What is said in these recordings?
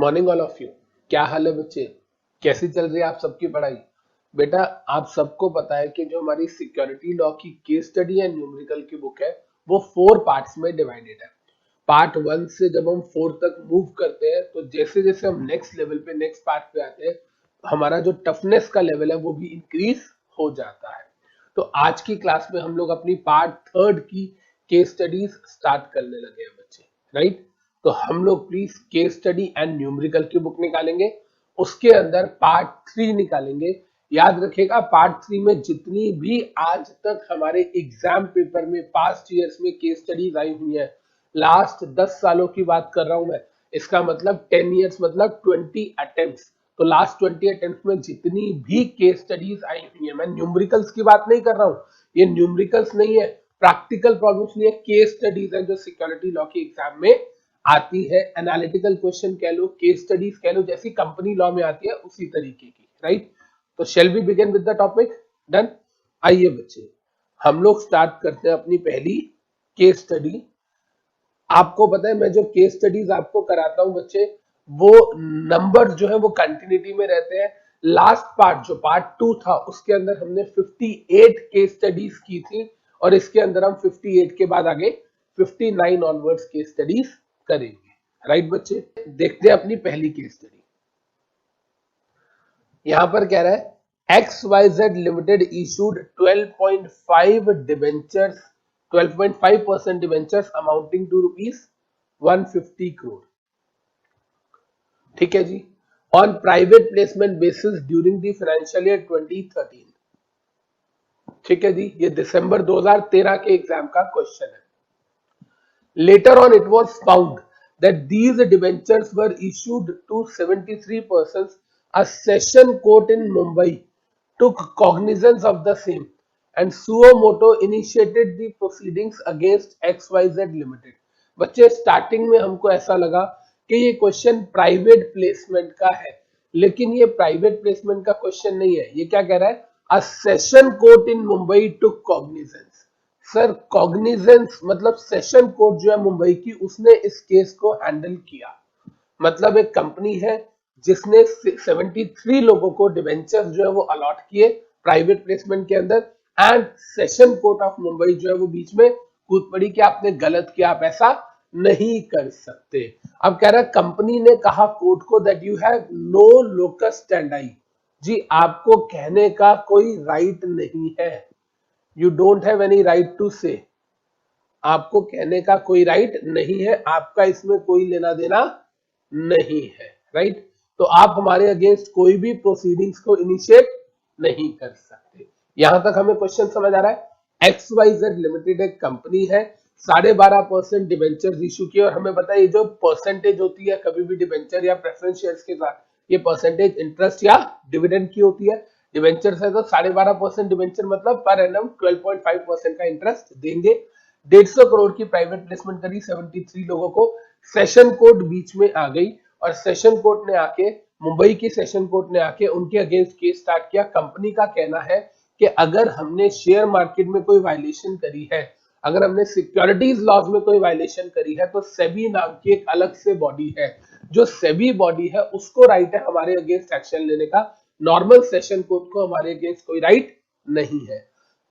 Morning all of you. क्या हाल है बच्चे, कैसी चल रही है आप सबकी पढ़ाई? बेटा आप सबको पता है कि जो हमारी सिक्योरिटी लॉ की केस स्टडी एंड न्यूमेरिकल की बुक है वो 4 पार्ट्स में डिवाइडेड है। पार्ट 1 से जब हम 4 तक मूव करते हैं तो जैसे जैसे हम नेक्स्ट लेवल पे नेक्स्ट पार्ट पे आते हैं हमारा जो टफनेस का लेवल है वो भी इंक्रीज हो जाता है। तो आज की क्लास में हम लोग अपनी पार्ट 3 की केस स्टडीज स्टार्ट करने लगे हैं बच्चे, राइट? तो हम लोग please case study and numerical की बुक निकालेंगे, उसके अंदर पार्ट 3 निकालेंगे। याद रखिएगा पार्ट 3 में जितनी भी आज तक हमारे एग्जाम पेपर में पास्ट ईयर्स में केस स्टडीज आई हुई है, लास्ट 10 सालों की बात कर रहा हूं मैं, इसका मतलब 10 इयर्स मतलब 20 अटेम्प्ट्स। तो लास्ट 20 अटेम्प्ट में जितनी भी केस स्टडीज आई हुई है, मैं न्यूमेरिकल्स की बात नहीं कर रहा हूं, ये न्यूमेरिकल्स नहीं है, प्रैक्टिकल प्रॉब्लम्स नहीं है, केस स्टडीज है जो सिक्योरिटी लॉ के एग्जाम में आती है। एनालिटिकल क्वेश्चन कह लो, केस स्टडीज कह लो, जैसी कंपनी लॉ में आती है उसी तरीके की, राइट? तो shall we begin with the topic? Done. आइए बच्चे हम लोग स्टार्ट करते हैं अपनी पहली केस स्टडी। आपको पता है मैं जो केस स्टडीज आपको कराता हूं बच्चे, वो नंबर जो है वो कंटिन्यूटी में रहते हैं। लास्ट पार्ट जो पार्ट 2 था उसके अंदर हमने 58 केस स्टडीज की थी और इसके अंदर हम 58 के बाद आगे 59 ऑनवर्ड्स केस स्टडीज करेंगे, राइट बच्चे? देखते हैं अपनी पहली केस स्टडी। यहां पर कह रहा है XYZ limited issued 12.5 debentures 12.5% debentures amounting to ₹150 crore. ठीक है जी, on private placement basis during the financial year 2013। ठीक है जी, ये दिसंबर 2013 के एग्जाम का क्वेश्चन है। Later on it was found that these debentures were issued to 73 persons. A session court in Mumbai took cognizance of the same and suo motu initiated the proceedings against XYZ Limited. बच्चे starting में हमको ऐसा लगा कि ये question private placement का है, लेकिन ये प्राइवेट प्लेसमेंट का क्वेश्चन नहीं है। ये क्या कह रहा है? A session court in Mumbai took cognizance. Sir cognizance मतलब सेशन कोर्ट जो है मुंबई की, उसने इस केस को हैंडल किया। मतलब एक कंपनी है जिसने 73 लोगों को डिबेंचर जो है वो अलॉट किए प्राइवेट प्लेसमेंट के अंदर, and session court of Mumbai जो है वो बीच में कूद पड़ी कि आपने गलत किया, आप ऐसा नहीं कर सकते। अब कह रहा है कंपनी ने कहा कोर्ट को that you have no locus standi. जी आपको कहने का कोई राइट नहीं है, you don't have any right to say. आपको कहने का कोई राइट नहीं है, आपका इसमें कोई लेना देना नहीं है, राइट? तो आप हमारे अगेंस्ट कोई भी प्रोसीडिंग्स को इनिशिएट नहीं कर सकते। यहां तक हमें क्वेश्चन समझ आ रहा है? XYZ लिमिटेड एक कंपनी है, 12.5% डिबेंचर इशू किए, और हमें पता है ये जो परसेंटेज होती है कभी भी डिबेंचर या प्रेफरेंस शेयर्स के साथ, ये परसेंटेज इंटरेस्ट या डिविडेंड की होती है। डिबेंचर है तो 12.5% डिबेंचर मतलब पर एनम 12.5% का इंटरेस्ट देंगे। 150 करोड़ की प्राइवेट प्लेसमेंट करी 73 लोगों को। सेशन कोर्ट बीच में आ गई और सेशन कोर्ट ने आके, मुंबई की सेशन कोर्ट ने आके उनके अगेंस्ट केस स्टार्ट किया। कंपनी का कहना है कि अगर हमने शेयर मार्केट में कोई वायलेशन करी है, अगर हमने सिक्योरिटीज लॉज में कोई वायलेशन करी है, तो सेबी नाम की एक अलग से बॉडी है, जो सेबी बॉडी है उसको राइट है हमारे अगेंस्ट एक्शन लेने का। नॉर्मल सेशन कोर्ट को हमारे अगेंस्ट कोई राइट नहीं है।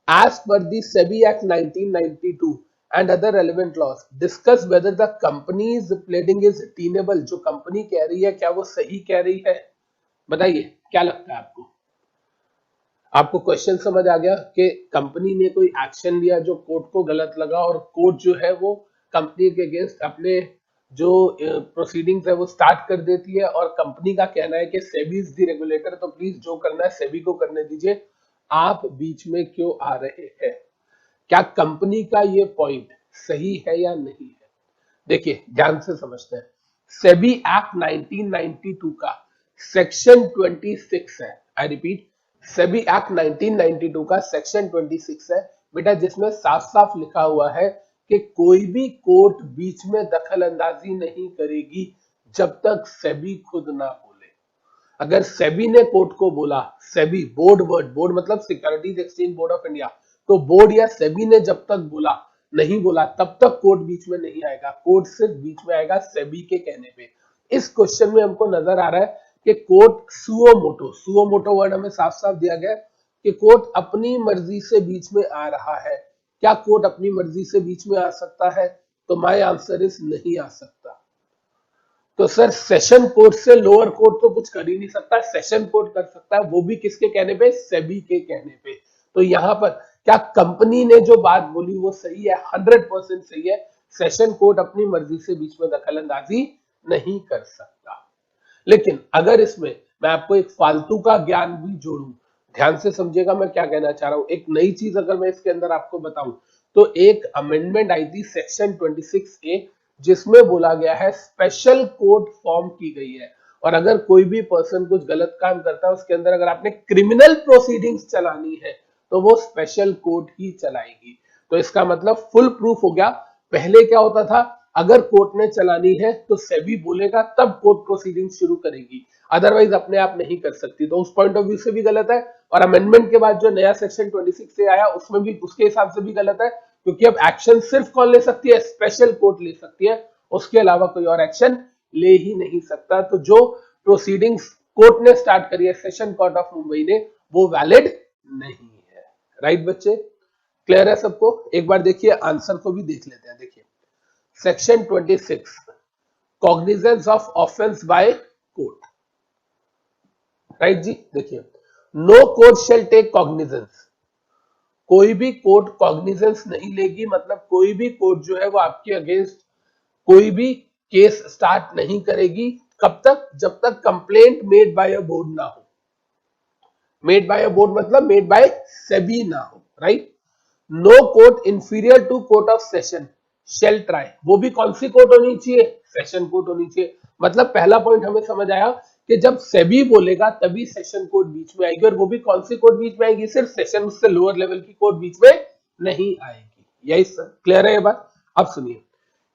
As per the SEBI Act 1992 and other relevant laws, discuss whether the company's pleading is tenable। जो कंपनी कह रही है क्या वो सही कह रही है? बताइए क्या लगता है आपको? आपको क्वेश्चन समझ आ गया कि कंपनी ने कोई एक्शन लिया जो कोर्ट को गलत लगा, और कोर्ट जो है वो कंपनी के अगेंस्ट अपने जो प्रोसीडिंग्स है वो स्टार्ट कर देती है, और कंपनी का कहना है कि सेबी इज द रेगुलेटर, तो प्लीज जो करना है सेबी को करने दीजिए, आप बीच में क्यों आ रहे हैं? क्या कंपनी का ये पॉइंट सही है या नहीं है? देखिए ध्यान से समझते हैं। सेबी एक्ट 1992 का सेक्शन 26 है, आई रिपीट, सेबी एक्ट 1992 का सेक्शन 26 है बेटा, जिसमें साफ साफ लिखा हुआ है कि कोई भी कोर्ट बीच में दखल अंदाजी नहीं करेगी जब तक सेबी खुद ना बोले। अगर सेबी ने कोर्ट को बोला, सेबी बोर्ड, बोर्ड मतलब securities exchange board of India, तो बोर्ड या सेबी ने जब तक बोला, नहीं बोला, तब तक कोर्ट बीच में नहीं आएगा। कोर्ट सिर्फ बीच में आएगा सेबी के कहने पे। इस क्वेश्चन में हमको नजर आ रहा है कि कोर्ट सुओ मोटो वर्ड हमें साफ साफ दिया गया है कि कोर्ट अपनी मर्जी से बीच में आ रहा है। क्या कोर्ट अपनी मर्जी से बीच में आ सकता है? तो माय आंसर इज नहीं आ सकता। तो सर सेशन कोर्ट से लोअर कोर्ट तो कुछ कर ही नहीं सकता, सेशन कोर्ट कर सकता है, वो भी किसके कहने पे? सेबी के कहने पे। तो यहां पर क्या कंपनी ने जो बात बोली वो सही है? 100% सही है। सेशन कोर्ट अपनी मर्जी से बीच में दखल अंदाजी नहीं कर सकता। लेकिन अगर इसमें मैं आपको एक फालतू का ज्ञान भी जोड़ूं, ध्यान से समझिएगा मैं क्या कहना चाह रहा हूं, एक नई चीज अगर मैं इसके अंदर आपको बताऊं, तो एक अमेंडमेंट आई थी सेक्शन 26A, जिसमें बोला गया है स्पेशल कोर्ट फॉर्म की गई है, और अगर कोई भी पर्सन कुछ गलत काम करता है उसके अंदर अगर आपने क्रिमिनल प्रोसीडिंग्स चलानी है तो वो स्पेशल कोर्ट ही चलाएगी। तो इसका मतलब फुल प्रूफ हो गया। पहले क्या होता था, अगर कोर्ट ने चलानी है तो सेबी बोलेगा तब कोर्ट प्रोसीडिंग शुरू करेगी, अदरवाइज अपने आप नहीं कर सकती। तो उस पॉइंट ऑफ व्यू से भी गलत है, और अमेंडमेंट के बाद जो नया सेक्शन 26 से आया उसमें भी उसके हिसाब से भी गलत है, क्योंकि अब एक्शन सिर्फ कौन ले सकती है? स्पेशल कोर्ट ले सकती है, उसके अलावा कोई और एक्शन ले ही नहीं सकता। तो जो प्रोसीडिंग्स कोर्ट ने स्टार्ट करी है सेशन कोर्ट ऑफ मुंबई ने, वो वैलिड नहीं है। राइट बच्चे, क्लियर है सबको? एक बार देखिए आंसर को भी देख लेते हैं। देखिए section 26, cognizance of offence by court. Right जी, देखिए no court shall take cognizance, कोई भी कोर्ट कॉग्निजेंस नहीं लेगी, मतलब कोई भी कोर्ट जो है वो आपके अगेंस्ट कोई भी केस स्टार्ट नहीं करेगी। कब तक? जब तक complaint made by a board ना हो। मेड बाय अ बोर्ड मतलब मेड बाय सेबी ना हो। Right. No court inferior to court of session shall try, वो भी कौन सी कोर्ट होनी चाहिए? सेशन कोर्ट होनी चाहिए। मतलब पहला पॉइंट हमें समझ आया कि जब सेबी बोलेगा तभी सेशन कोर्ट बीच में आएगी, और वो भी कौन सी कोर्ट बीच में आएगी? सिर्फ सेशन, उससे लोअर लेवल की कोर्ट बीच में नहीं आएगी। यही क्लियर है ये बात? अब सुनिए,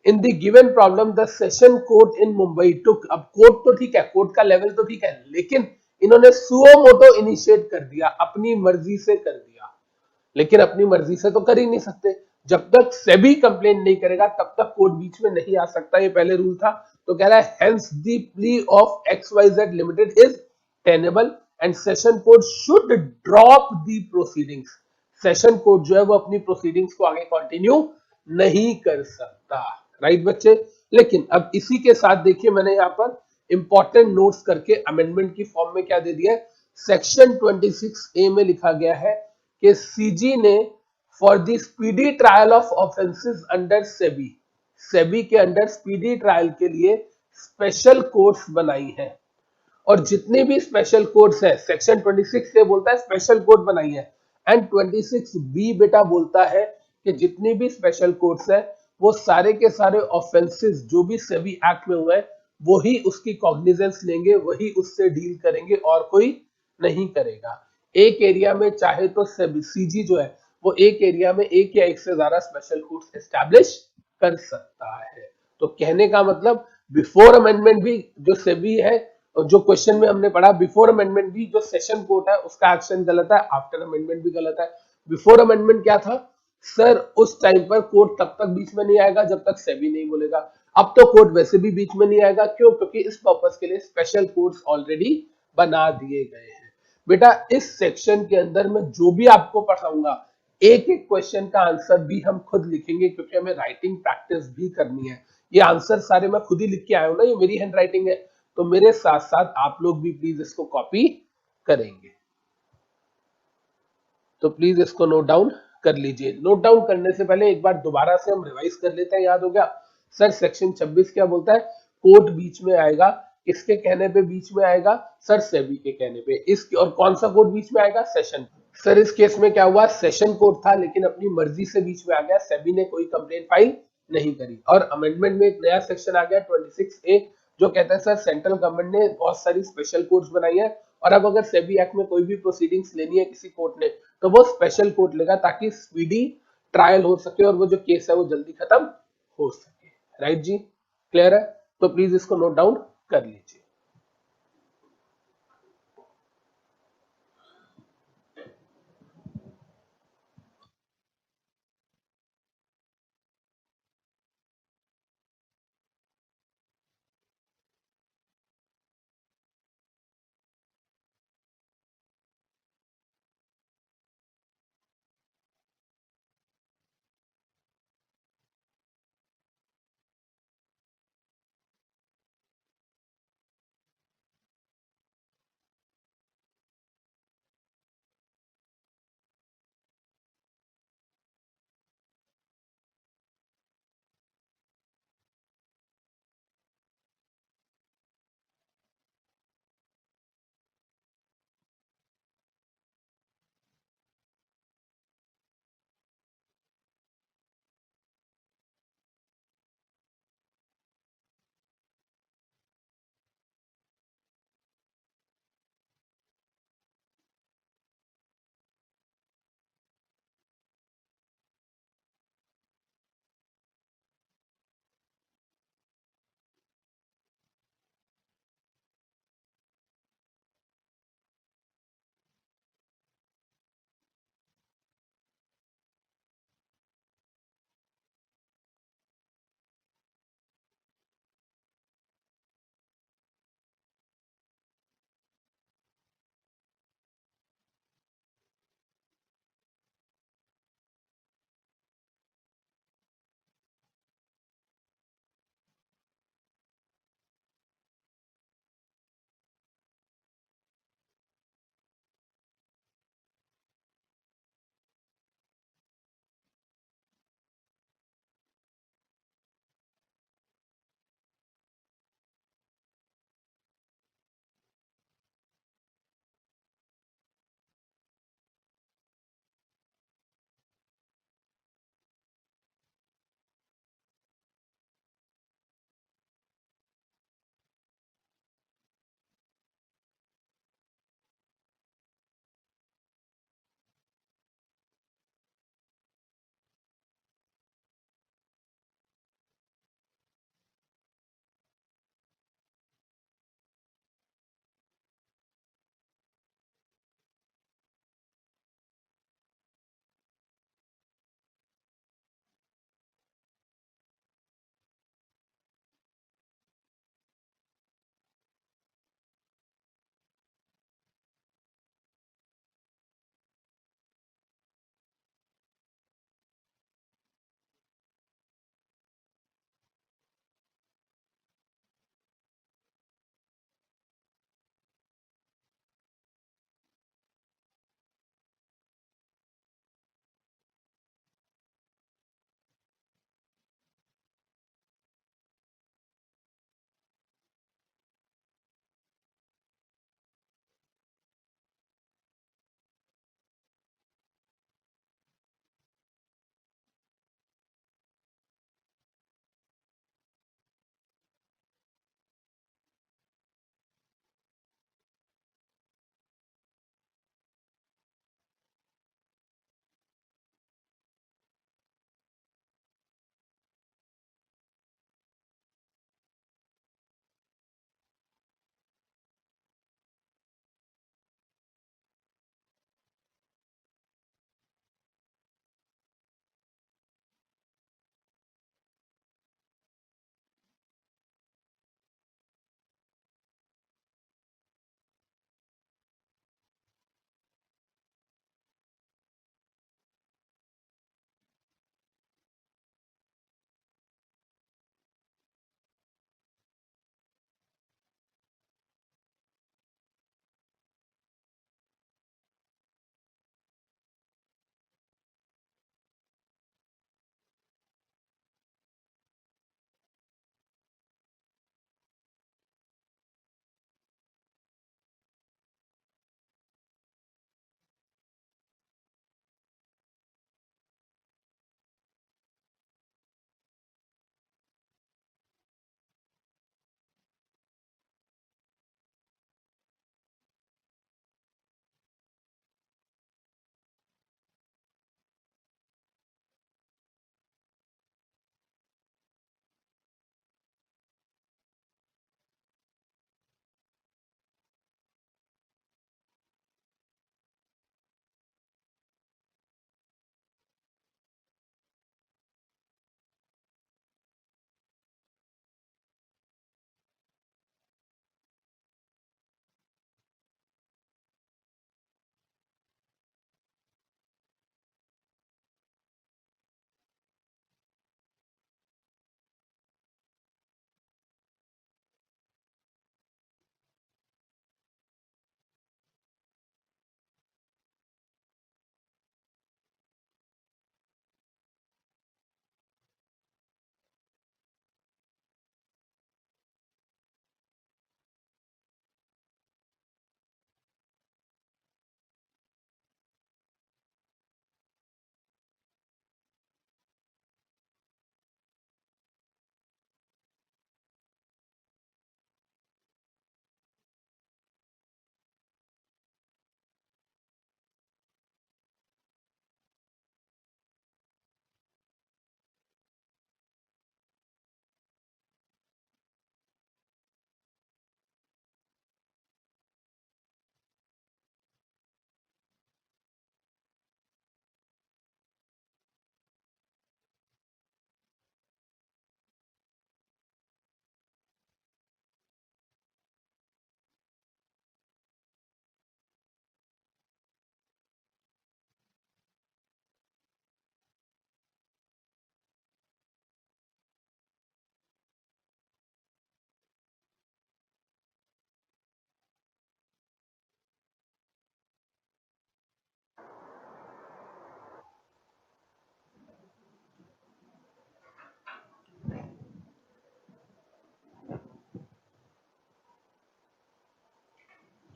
in the given problem the session court in Mumbai took, अब कोर्ट तो ठीक है, कोर्ट का लेवल तो ठीक है, लेकिन इन्होंने सुओ मोटो इनिशिएट कर दिया, अपनी मर्जी से कर दिया। लेकिन अपनी मर्जी से तो कर ही नहीं सकते, जब तक सेबी कंप्लेंट नहीं करेगा तब तक कोर्ट बीच में नहीं आ सकता, ये पहले रूल था। तो कह रहा है hence the plea of XYZ limited is tenable and session court should drop the proceedings, session court जो है वो अपनी प्रोसीडिंग्स को आगे कंटिन्यू नहीं कर सकता। राइट बच्चे, लेकिन अब इसी के साथ देखिए मैंने यहां पर इंपॉर्टेंट नोट्स करके अमेंडमेंट की फॉर्म में क्या दे दिया है। सेक्शन 26A में लिखा गया है कि सीजी ने for the speedy trial of offences under SEBI, SEBI के अंडर स्पीडी ट्रायल के लिए स्पेशल कोर्ट्स बनाई हैं, और जितने भी स्पेशल कोर्ट्स है, सेक्शन 26 से बोलता है स्पेशल कोर्ट बनाई है, एंड 26B बेटा बोलता है कि जितनी भी स्पेशल कोर्ट्स है वो सारे के सारे ऑफेंसेस जो भी सेबी एक्ट में हुए हैं वही उसकी कॉग्निजेंस लेंगे, वही उससे डील करेंगे, और कोई नहीं करेगा। एक एरिया में चाहे तो सीजी जो है वो एक एरिया में एक या एक से ज्यादा स्पेशल कोर्ट्स एस्टैब्लिश कर सकता है। तो कहने का मतलब बिफोर अमेंडमेंट भी जो सेबी है, और जो क्वेश्चन में हमने पढ़ा बिफोर अमेंडमेंट भी जो सेशन कोर्ट है उसका एक्शन गलत है, आफ्टर अमेंडमेंट भी गलत है। बिफोर अमेंडमेंट क्या था सर? उस टाइम पर कोर्ट तब तक बीच में नहीं आएगा जब तक सेबी नहीं बोलेगा। अब तो कोर्ट वैसे भी बीच में नहीं आएगा, क्यों? क्योंकि इस पर्पस के लिए स्पेशल कोर्ट्स ऑलरेडी बना दिए गए हैं। बेटा इस सेक्शन के अंदर मैं जो भी आपको पढ़ाऊंगा एक एक क्वेश्चन का आंसर भी हम खुद लिखेंगे, क्योंकि हमें राइटिंग प्रैक्टिस भी करनी है। ये आंसर सारे मैं खुद ही लिख के आया हूं ना, ये मेरी हैंड राइटिंग है, तो मेरे साथ साथ आप लोग भी प्लीज इसको कॉपी करेंगे। तो प्लीज इसको नोट डाउन कर लीजिए। नोट डाउन करने से पहले एक बार दोबारा से हम रिवाइज कर लेते हैं। याद हो गया सर? सेक्शन 26 क्या बोलता है? कोर्ट बीच में आएगा, किसके कहने पे बीच में आएगा? सर सेबी के कहने पे। इस और कौन सा कोर्ट बीच में आएगा? सेशन। सर इस केस में क्या हुआ? सेशन कोर्ट था लेकिन अपनी मर्जी से बीच में आ गया, सेबी ने कोई कंप्लेंट फाइल नहीं करी। और अमेंडमेंट में एक नया सेक्शन आ गया 26A, जो कहता है सर सेंट्रल गवर्नमेंट ने बहुत सारी स्पेशल कोर्ट्स बनाई है, और अब अगर सेबी एक्ट में कोई भी प्रोसीडिंग्स लेनी है किसी कोर्ट ने तो वो स्पेशल कोर्ट लेगा, ताकि स्पीडी ट्रायल हो सके और वो जो केस है वो जल्दी खत्म हो सके। राइट जी, क्लियर है? तो प्लीज इसको नोट डाउन कर लीजिए।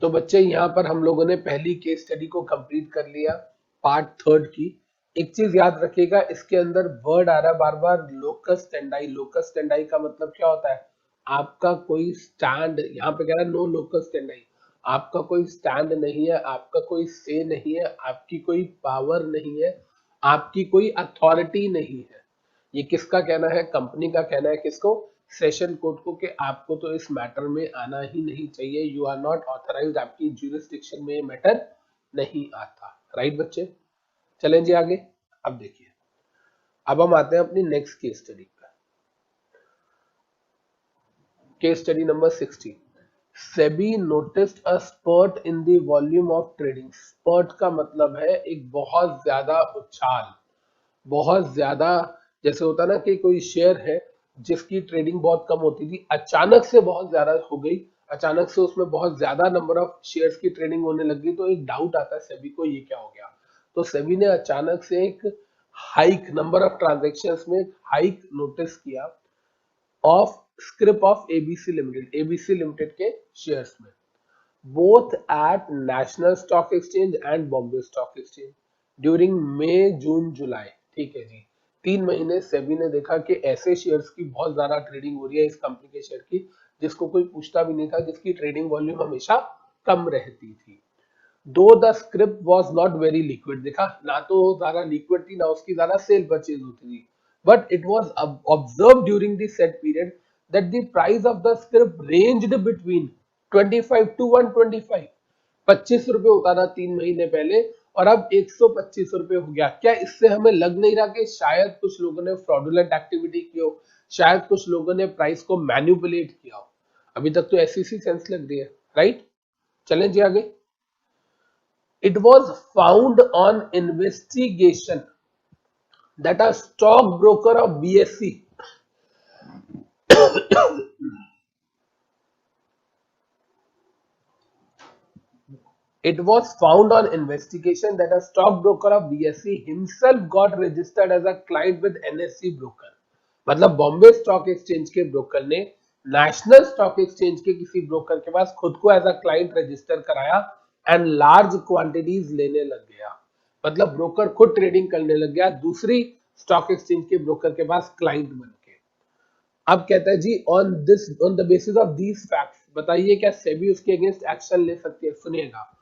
तो बच्चे यहाँ पर हम लोगों ने पहली केस स्टडी को कंप्लीट कर लिया, पार्ट थर्ड की। एक चीज याद रखिएगा, इसके अंदर वर्ड आ रहा है बार बार लोकस स्टैंडाई। लोकस स्टैंडाई का मतलब क्या होता है? आपका कोई स्टैंड, यहाँ पे कह रहा है नो लोकस स्टैंडाई, आपका कोई स्टैंड नहीं है, आपका कोई से नहीं है, आपकी कोई पावर नहीं है, आपकी कोई अथॉरिटी नहीं है। ये किसका कहना है? कंपनी का कहना है। किसको? सेशन कोर्ट को, कि आपको तो इस मैटर में आना ही नहीं चाहिए, यू आर नॉट ऑथराइज्ड, आपकी ज्यूरिसडिक्शन में ये मैटर नहीं आता। राइट बच्चे, चलें जी आगे। अब देखिए, अब हम आते हैं अपनी नेक्स्ट केस स्टडी पर। Case study number 16। SEBI noticed a spurt in the volume of trading. Spurt का मतलब है एक बहुत ज्यादा उछाल, बहुत ज्यादा। जैसे होता ना कि कोई शेयर है जिसकी ट्रेडिंग बहुत कम होती थी, अचानक से बहुत ज्यादा हो गई, अचानक से उसमें बहुत ज्यादा नंबर ऑफ शेयर्स की ट्रेडिंग होने लगी, तो एक डाउट आता है सेबी को, ये क्या हो गया। तो सेबी ने अचानक से एक हाइक, नंबर ऑफ ट्रांजेक्शन्स में हाइक नोटिस किया of script of ABC limited, ABC limited के शेयर्स में, both at National Stock Exchange and Bombay Stock Exchange during May, June, July। ठीक है जी, 3 महीने सेबी ने देखा कि ऐसे शेयर्स की बहुत ज्यादा ट्रेडिंग हो रही है, इस कंपनी के शेयर की, जिसको कोई पूछता भी नहीं था, जिसकी ट्रेडिंग वॉल्यूम हमेशा कम रहती थी। दो the script was not very liquid, देखा ना तो ज्यादा लिक्विड थी, ना उसकी ज्यादा सेल परचेज होती थी, but it was observe during the set period that the price of the script ranged between 25 to 125। 25 रुपए होता था 3 महीने पहले, और अब 125 रुपए हो गया। क्या इससे हमें लग नहीं रहा कि शायद कुछ लोगों ने फ्रॉडुलेंट एक्टिविटी की हो, शायद कुछ लोगों ने प्राइस को मैन्युपुलेट किया हो? अभी तक तो ऐसी सी सेंस लग रही है। राइट, चलें जी आगे। It was found on investigation that a stockbroker of BSE it was found on investigation that a stockbroker of BSE himself got registered as a client with NSE broker। मतलब Bombay stock exchange के broker ने national stock exchange के किसी broker के पास खुद को as a client register कराया and large quantities लेने लग गया। मतलब ब्रोकर खुद ट्रेडिंग करने लग गया दूसरी स्टॉक एक्सचेंज के ब्रोकर के पास क्लाइंट बन के। अब कहता है जी, on the basis of these facts बताइए क्या सेबी उसके अगेंस्ट एक्शन ले सकती है? सुनिएगा,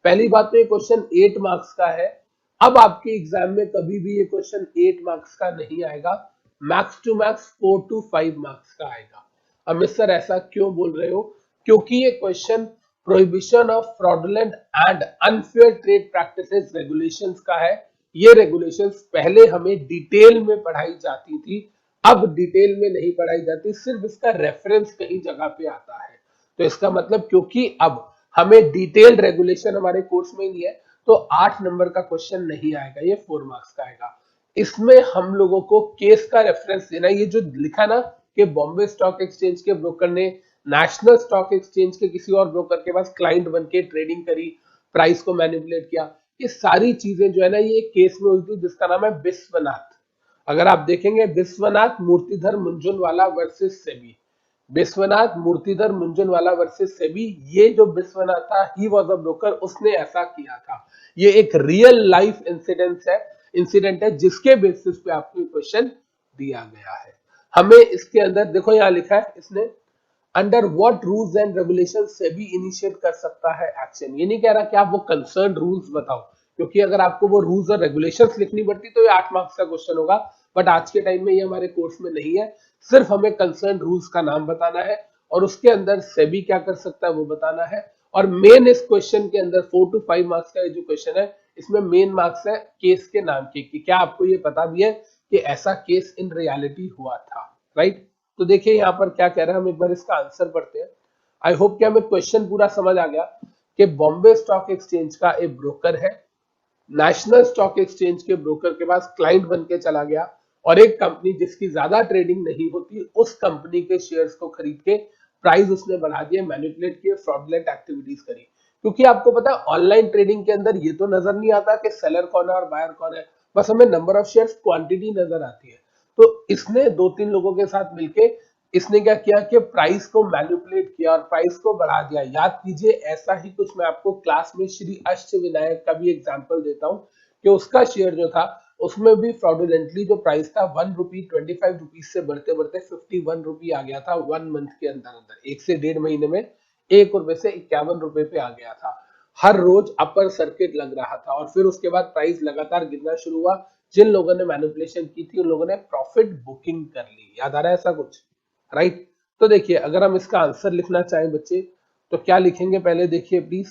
पहली बात तो ये क्वेश्चन 8 मार्क्स का है। अब आपके एग्जाम में कभी भी ये क्वेश्चन 8 मार्क्स का नहीं आएगा, max to max 4 to 5 marks का आएगा। अब सर ऐसा क्यों बोल रहे हो? क्योंकि ये question prohibition of fraudulent and unfair trade practices regulations का है। ये रेगुलेशंस पहले हमें डिटेल में पढ़ाई जाती थी, अब डिटेल में नहीं पढ़ाई जाती, सिर्फ इसका रेफरेंस कहीं जगह पे आता है। तो इसका मतलब क्योंकि अब हमें डिटेल्ड रेगुलेशन हमारे कोर्स में नहीं है, तो 8 नंबर का क्वेश्चन नहीं आएगा, ये 4 मार्क्स का आएगा। इसमें हम लोगों को केस का रेफरेंस देना, ये जो लिखा ना कि बॉम्बे स्टॉक एक्सचेंज के ब्रोकर ने नेशनल स्टॉक एक्सचेंज के किसी और ब्रोकर के पास क्लाइंट बन के ट्रेडिंग करी, प्राइस को मैनिपुलेट किया, ये सारी चीजें जो है ना, ये केस में हुई थी जिसका नाम है बिस्वनाथ। अगर आप देखेंगे बिस्वनाथ मूर्तिधर मुंजुनवाला वर्सेस सेबी, बिस्वनाथ मूर्तिधर मुंजुनवाला वर्सेस सेबी, ये जो बिस्वनाथ था ही वाज अ ब्रोकर, उसने ऐसा किया था। ये एक रियल लाइफ इंसिडेंट है जिसके बेसिस पे आपको क्वेश्चन दिया गया है। हमें इसके अंदर देखो यहां लिखा है इसने, under what rules and regulation SEBI initiate कर सकता है एक्शन। ये नहीं कह रहा कि आप वो कंसर्न रूल्स बताओ, क्योंकि अगर आपको वो रूल्स और रेगुलेशंस लिखनी पड़ती तो ये 8 मार्क्स का क्वेश्चन होगा, बट आज के टाइम में ये हमारे कोर्स में नहीं है। सिर्फ हमें कंसर्न रूल्स का नाम बताना है और उसके अंदर सेबी क्या कर सकता है वो बताना है। और मेन इस क्वेश्चन के अंदर 4 to 5 मार्क्स का जो क्वेश्चन है, इसमें मेन मार्क्स है केस के नाम के, कि क्या आपको ये पता भी है कि ऐसा केस इन रियलिटी हुआ था। राइट, तो देखिए यहाँ पर क्या कह रहा है, हम एक बार इसका आंसर पढ़ते हैं। आई होप कि हमें क्वेश्चन पूरा समझ आ गया कि बॉम्बे स्टॉक एक्सचेंज का एक ब्रोकर है, नेशनल स्टॉक एक्सचेंज के ब्रोकर के पास क्लाइंट बन के चला गया और एक कंपनी जिसकी ज्यादा ट्रेडिंग नहीं होती, उस कंपनी के शेयर्स को खरीद के प्राइस उसने बढ़ा दिए, मैनिपुलेट किए, फ्रॉडुलेंट एक्टिविटीज करी। क्योंकि आपको पता है ऑनलाइन ट्रेडिंग के अंदर ये तो नजर नहीं आता कि सेलर कौन है और बायर कौन है, बस हमें नंबर ऑफ शेयर्स क्वांटिटी नजर आती है। तो इसने 2-3 लोगों के साथ मिलके इसने क्या किया कि प्राइस को मैनिपुलेट किया और प्राइस को बढ़ा दिया। याद कीजिए ऐसा ही कुछ मैं आपको क्लास में श्री अष्ट विनायक का भी एग्जांपल देता हूं कि उसका शेयर जो था उसमें भी फ्रॉडुलेंटली जो प्राइस था 1 रुपी 25 रुपीज से बढ़ते बढ़ते 51 रुपी आ गया था 1 मंथ के अंदर अंदर, 1 से 1.5 महीने में 1 रुपए से 51 रुपए पे आ गया था। हर रोज अपर सर्किट लग रहा था और फिर उसके बाद प्राइस लगातार गिरना शुरू हुआ। जिन लोगों ने मैनिपुलेशन की थी उन लोगों ने प्रॉफिट बुकिंग कर ली। याद आ रहा है ऐसा कुछ, राइट? तो देखिए अगर हम इसका आंसर लिखना चाहें बच्चे तो क्या लिखेंगे, पहले देखिए प्लीज।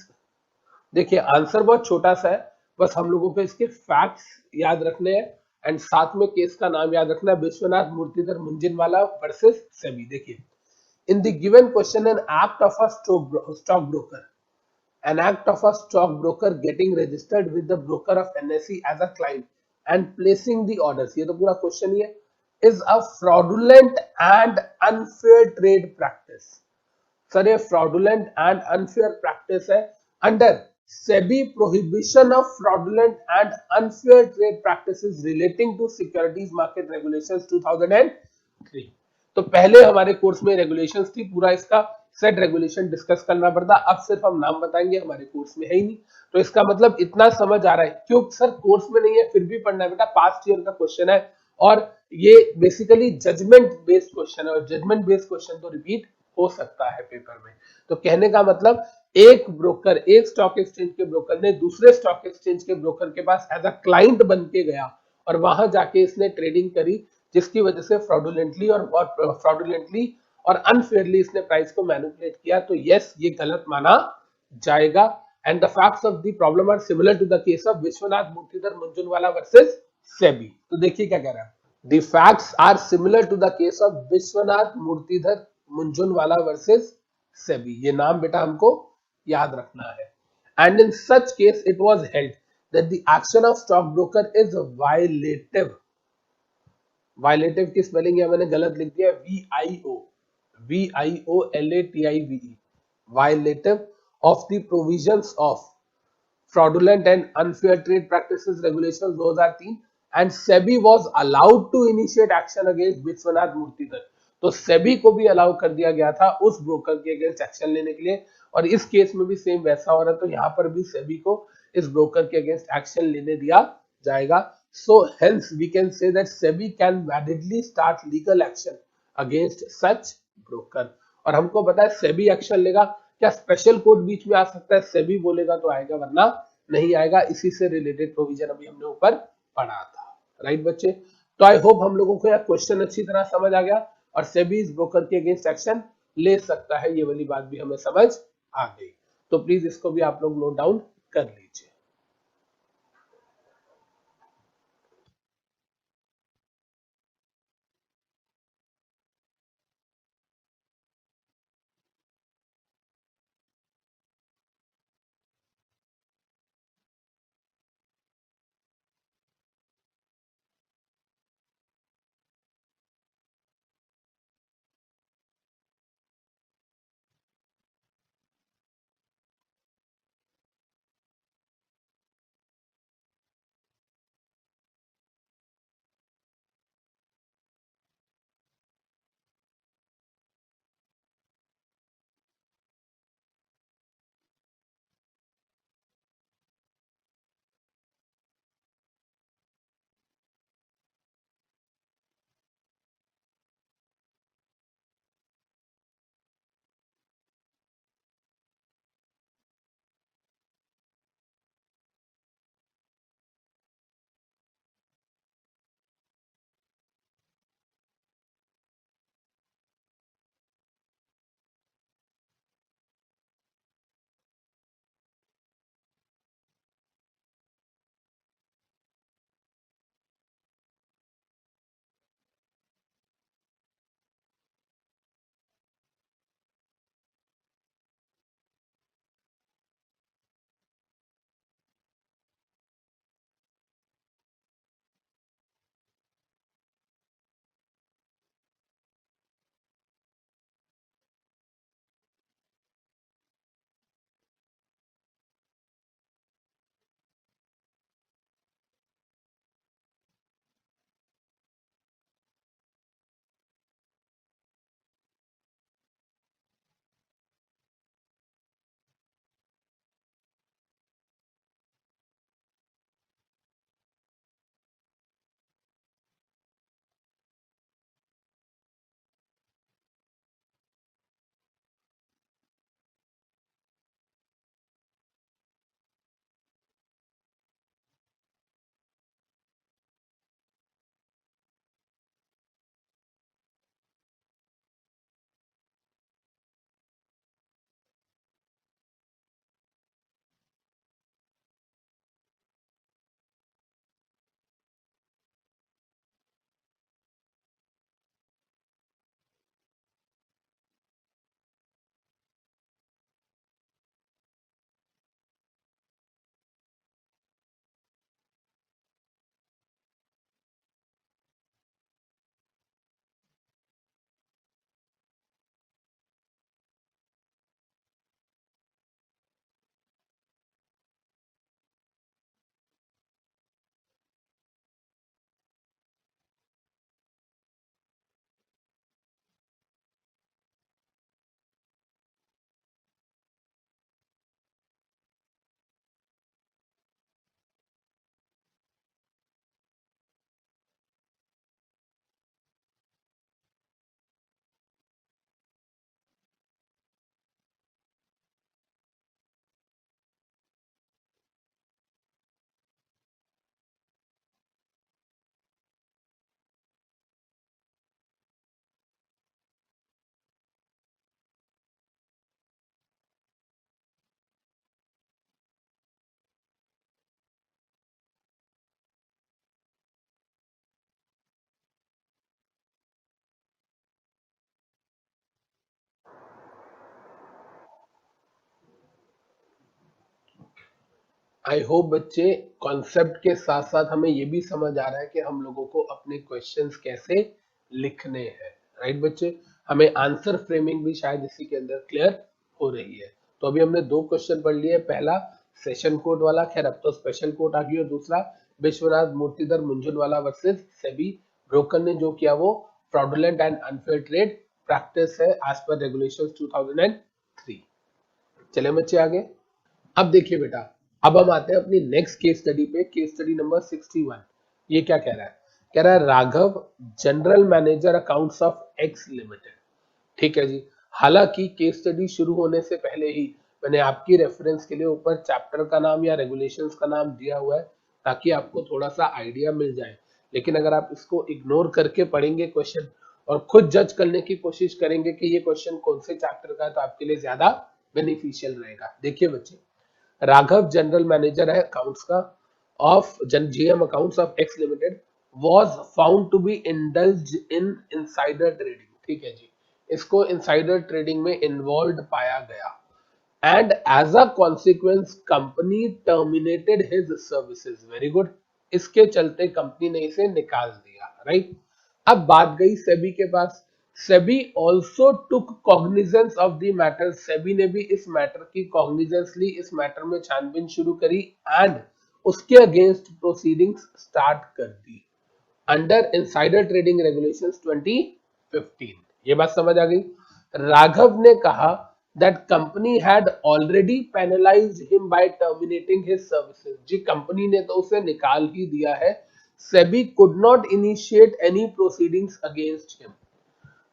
देखिए आंसर बहुत छोटा सा है, बस हम लोगों को इसके फैक्ट्स याद रखने हैं एंड साथ में केस का नाम याद रखना है, विश्वनाथ मूर्तिधर मुंजिनवाला वर्सेस सेबी। देखिए इन the given question an act of a stock broker, an act of a stockbroker getting registered with the broker of NSE as a client and placing the orders, ये तो पूरा क्वेश्चन ही है, is a fraudulent and unfair trade practice। Sir ये fraudulent and unfair practice है under SEBI prohibition of fraudulent and unfair trade practices relating to securities market regulations 2003। तो पहले हमारे course में रेगुलेशंस थी, पूरा इसका सेट रेगुलेशन डिस्कस करना पड़ता, अब सिर्फ हम नाम बताएंगे, हमारे कोर्स में है ही नहीं। तो इसका मतलब इतना समझ आ रहा है, क्यों सर कोर्स में नहीं है फिर भी पढ़ना है बेटा, पास्ट ईयर का क्वेश्चन है और ये बेसिकली जजमेंट बेस्ड क्वेश्चन है और जजमेंट बेस्ड क्वेश्चन तो रिपीट हो सकता है पेपर में। तो कहने का मतलब एक ब्रोकर, एक स्टॉक एक्सचेंज के ब्रोकर ने दूसरे स्टॉक एक्सचेंज के ब्रोकर के पास एज अ क्लाइंट बन के गया और वहां जाके इसने ट्रेडिंग करी, जिसकी वजह से फ्रॉडुलेंटली और अनफेयरली इसने प्राइस को मैनिपुलेट किया। तो यस ये गलत माना जाएगा and the facts of the problem are similar to the case of Vishwanath Murtidhar Munjunwala versus SEBI. तो देखिए क्या कह रहा है, the facts are similar to the case of Vishwanath Murtidhar Munjunwala versus SEBI. ये नाम बेटा हमको याद रखना है। And in such case it was held that the action of stock broker is violative. Violative की स्पेलिंग है मैंने गलत लिख दिया, VIOLATIVE, violative of the provisions of fraudulent and unfair trade practices regulations 2003 and SEBI was allowed to initiate action against Vishwanath Murtidhar. तो सेबी को भी allow कर दिया गया था उस ब्रोकर के अगेंस्ट एक्शन लेने के लिए और इस केस में भी सेम वैसा हो रहा है। तो यहाँ पर भी सेबी को इस ब्रोकर के अगेंस्ट एक्शन लेने दिया जाएगा। So hence we can say that SEBI can validly start legal action against such broker। और हमको पता है सेबी एक्शन लेगा, क्या स्पेशल कोर्ट बीच में आ सकता है? सेबी बोलेगा तो आएगा वरना नहीं आएगा। इसी से रिलेटेड प्रोविजन अभी हमने ऊपर पढ़ा था, राइट बच्चे? तो आई होप हम लोगों को यह क्वेश्चन अच्छी तरह समझ आ गया और सेबी इस ब्रोकर के अगेंस्ट एक्शन ले सकता है, ये वाली बात भी हमें समझ आ गई। तो प्लीज इसको भी आप लोग नोट डाउन कर लीजिए। आई होप बच्चे कॉन्सेप्ट के साथ साथ हमें ये भी समझ आ रहा है कि हम लोगों को अपने क्वेश्चंस कैसे लिखने हैं। राइट बच्चे, हमें आंसर फ्रेमिंग भी शायद इसी के अंदर क्लियर हो रही है। तो अभी हमने दो क्वेश्चन पढ़ लिए, पहला सेशन कोड वाला, खैर अब तो स्पेशल कोड आ गई, और दूसरा विश्वनाथ मूर्तिधर मुंजुनवाला वर्सेस सेबी ब्रोकर ने जो किया वो fraudulent and unfair trade practice है एज पर रेगुलेशंस 2003। चले बच्चे आगे। अब देखिए बेटा, अब हम आते हैं अपनी नेक्स्ट केस स्टडी पे, केस स्टडी नंबर 61। ये क्या कह रहा है? कह रहा है Raghav general manager accounts of X limited. ठीक है जी। हालांकि केस स्टडी शुरू होने से पहले ही मैंने आपकी रेफरेंस के लिए ऊपर चैप्टर का नाम या रेगुलेशंस का नाम दिया हुआ है ताकि आपको थोड़ा सा आइडिया मिल जाए। लेकिन अगर आप इसको इग्नोर करके पढ़ेंगे क्वेश्चन और खुद जज करने की कोशिश करेंगे कि ये क्वेश्चन कौन से चैप्टर का है, तो आपके लिए ज्यादा बेनिफिशियल रहेगा। देखिए बच्चे, राघव जनरल मैनेजर है अकाउंट्स का of GM accounts of X limited was found to be indulge in insider trading. ठीक है जी, इसको इनसाइडर ट्रेडिंग में इन्वॉल्व पाया गया and as a consequence company terminated his services. Very good, इसके चलते कंपनी ने इसे निकाल दिया। राइट, अब बात गई सेबी के पास। SEBI also took cognizance of the matter. SEBI ने भी इस मैटर की कॉग्निजेंस ली, इस मैटर में छानबीन शुरू करी एंड उसके अगेंस्ट प्रोसीडिंग्स स्टार्ट कर the under insider trading regulations 2015। ये बात समझ आ गई। राघव ने कहा that company had already penalized him by terminating his services। जी कंपनी ने तो उसे निकाल ही दिया है। SEBI could not initiate any proceedings against him।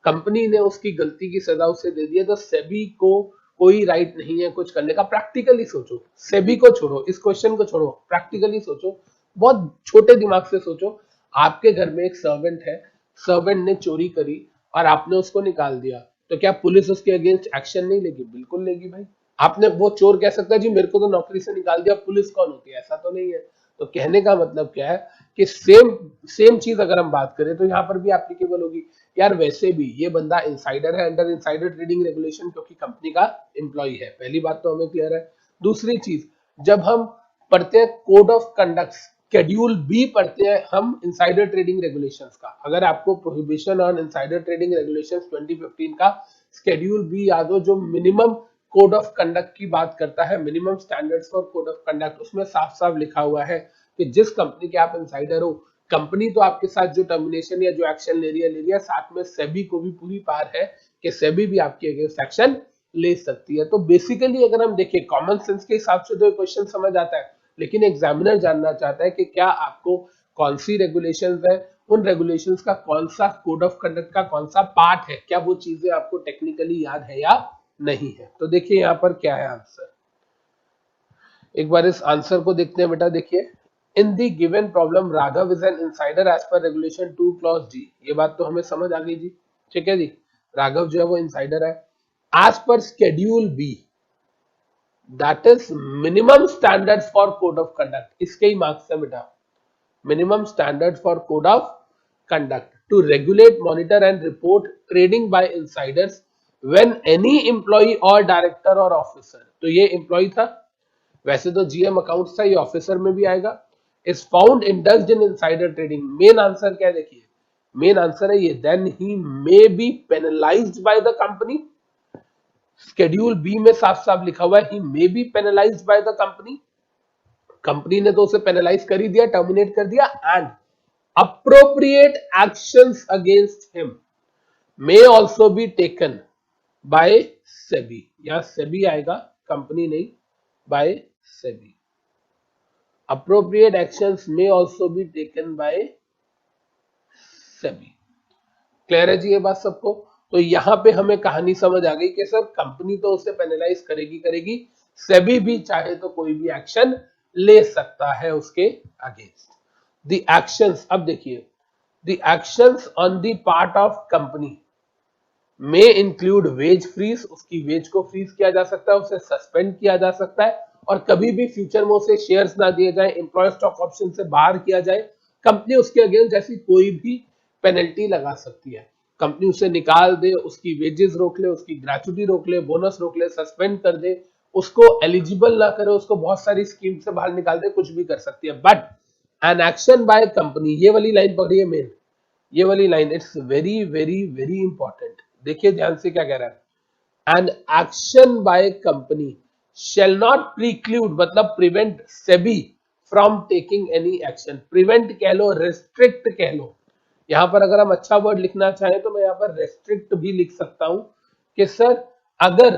Company ने उसकी गलती की सजा उसे दे दी है, तो सेबी को कोई राइट नहीं है कुछ करने का। प्रैक्टिकली सोचो, सेबी को छोड़ो, इस क्वेश्चन को छोड़ो, प्रैक्टिकली सोचो, बहुत छोटे दिमाग से सोचो। आपके घर में एक सर्वेंट है, सर्वेंट ने चोरी करी और आपने उसको निकाल दिया, तो क्या पुलिस उसके अगेंस्ट एक्शन नहीं लेगी? बिल्कुल लेगी भाई। आपने, वो चोर कह सकता है जी मेरे को तो नौकरी से निकाल दिया, पुलिस कौन होती है? ऐसा तो नहीं है। तो कहने का मतलब क्या है कि सेम चीज अगर हम बात करें तो यहाँ पर भी एप्लीकेबल होगी। यार वैसे भी ये बंदा इंसाइडर है अंडर इनसाइडर ट्रेडिंग रेगुलेशन, क्योंकि कंपनी का एम्प्लॉय है। पहली बात तो हमें क्लियर है। दूसरी चीज, जब हम पढ़ते हैं code of conduct schedule B पढ़ते हैं हम इनसाइडर ट्रेडिंग रेगुलेशंस का, अगर आपको prohibition on insider trading regulations 2015 का शेड्यूल बी याद हो, जो मिनिमम कोड ऑफ कंडक्ट की बात करता है, minimum standards for code of conduct, उसमें साफ साफ लिखा हुआ है कि जिस कंपनी के आप इनसाइडर हो, कंपनी तो आपके साथ जो टर्मिनेशन या जो एक्शन ले रही है, साथ में सेबी को भी पूरी पावर है कि सेबी भी आपके अगेंस्ट एक्शन ले सकती है। तो बेसिकली अगर हम देखें कॉमन सेंस के हिसाब से तो क्वेश्चन समझ आता है, लेकिन एग्जामिनर जानना चाहता है कि क्या आपको कौन सी रेगुलेशंस है, उन रेगुलेशंस का कौन सा कोड ऑफ कंडक्ट का कौन सा पार्ट है, क्या वो चीजें आपको टेक्निकली याद है या नहीं है। तो देखिए यहाँ पर क्या है आंसर, एक बार इस आंसर को देखते हैं बेटा। देखिए, in the given problem Raghav is an insider as per regulation 2 clause D. ये बात तो हमें समझ आ गई जी। ठीक है जी, राघव जो है वो इनसाइडर है as per schedule B, that is minimum standards for code of conduct. इसके ही मार्क्स है बेटा, minimum standard for code of conduct to regulate, monitor and report trading by insiders when any employee और director और officer. तो ये employee था, वैसे तो जीएम अकाउंट्स था, ये ऑफिसर में भी आएगा। Is found indulged in insider trading. Main answer क्या है? देखिए मेन आंसर है ये, then he may be penalized by the company. Schedule B में साफ साफ लिखा हुआ है he may be penalized by the company. Company ने तो उसे पेनलाइज कर ही दिया, टर्मिनेट कर दिया। And appropriate actions against him may also be taken by SEBI। यहां SEBI आएगा, कंपनी नहीं, by SEBI। appropriate actions may also be taken by SEBI। Clear है जी ये बात सबको? तो यहां पे हमें कहानी समझ आ गई कि सर कंपनी तो उसे पेनलाइज करेगी, SEBI भी चाहे तो कोई भी एक्शन ले सकता है उसके अगेंस्ट। The actions, अब देखिए, the actions on the part of company may include wage freeze। उसकी वेज को फ्रीज किया जा सकता है, उसे सस्पेंड किया जा सकता है, और कभी भी फ्यूचर में उसे शेयर्स ना दिए जाए, एम्प्लॉय स्टॉक ऑप्शन से बाहर किया जाए, कंपनी उसके अगेंस्ट ऐसी कोई भी पेनल्टी लगा सकती है। कंपनी उसे निकाल दे, उसकी वेजेस रोक ले, उसकी ग्रेचुटी रोक ले, बोनस रोक ले, सस्पेंड कर दे, उसको एलिजिबल ना करे, उसको बहुत सारी स्कीम से बाहर निकाल दे, कुछ भी कर सकती है। But an action by company, ये वाली लाइन पढ़िए मेन, ये वाली line it's very very very important. देखिए ध्यान से क्या कह रहा है, an action by company shall not preclude मतलब prevent SEBI from taking any action। prevent कह लो, restrict कह लो, यहां पर अगर हम अच्छा वर्ड लिखना चाहें तो मैं यहां पर restrict भी लिख सकता हूं कि सर अगर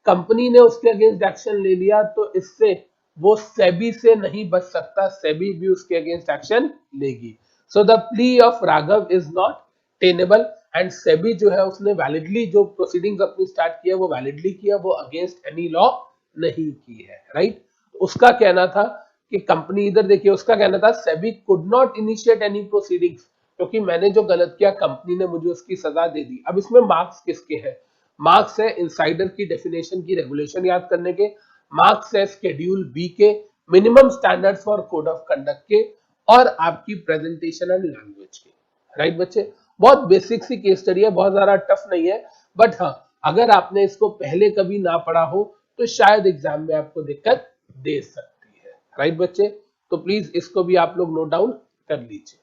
कंपनी ने उसके अगेंस्ट एक्शन ले लिया तो इससे वो सेबी से नहीं बच सकता, सेबी भी उसके अगेंस्ट एक्शन लेगी। So the plea of Raghav is not tenable and SEBI जो है उसने वैलिडली जो प्रोसीडिंग्स अपनी स्टार्ट किया वो वैलिडली किया, वो अगेंस्ट एनी लॉ नहीं की है, राइट। उसका कहना था कि कंपनी, इधर देखिए उसका कहना था SEBI could not initiate any proceedings, क्योंकि मैंने जो गलत किया कंपनी ने मुझे उसकी सजा दे दी। अब इसमें मार्क्स किसके हैं, मार्क्स है इनसाइडर की डेफिनेशन की रेगुलेशन याद करने के, मार्क्स है शेड्यूल बी के, minimum standards for code of conduct के, और आपकी प्रेजेंटेशन एंड लैंग्वेज के, राइट बच्चे। बहुत बेसिक सी केस स्टडी है, बहुत ज्यादा टफ नहीं है, बट हाँ अगर आपने इसको पहले कभी ना पढ़ा हो तो शायद एग्जाम में आपको दिक्कत दे सकती है, राइट बच्चे। तो प्लीज इसको भी आप लोग नोट डाउन कर लीजिए।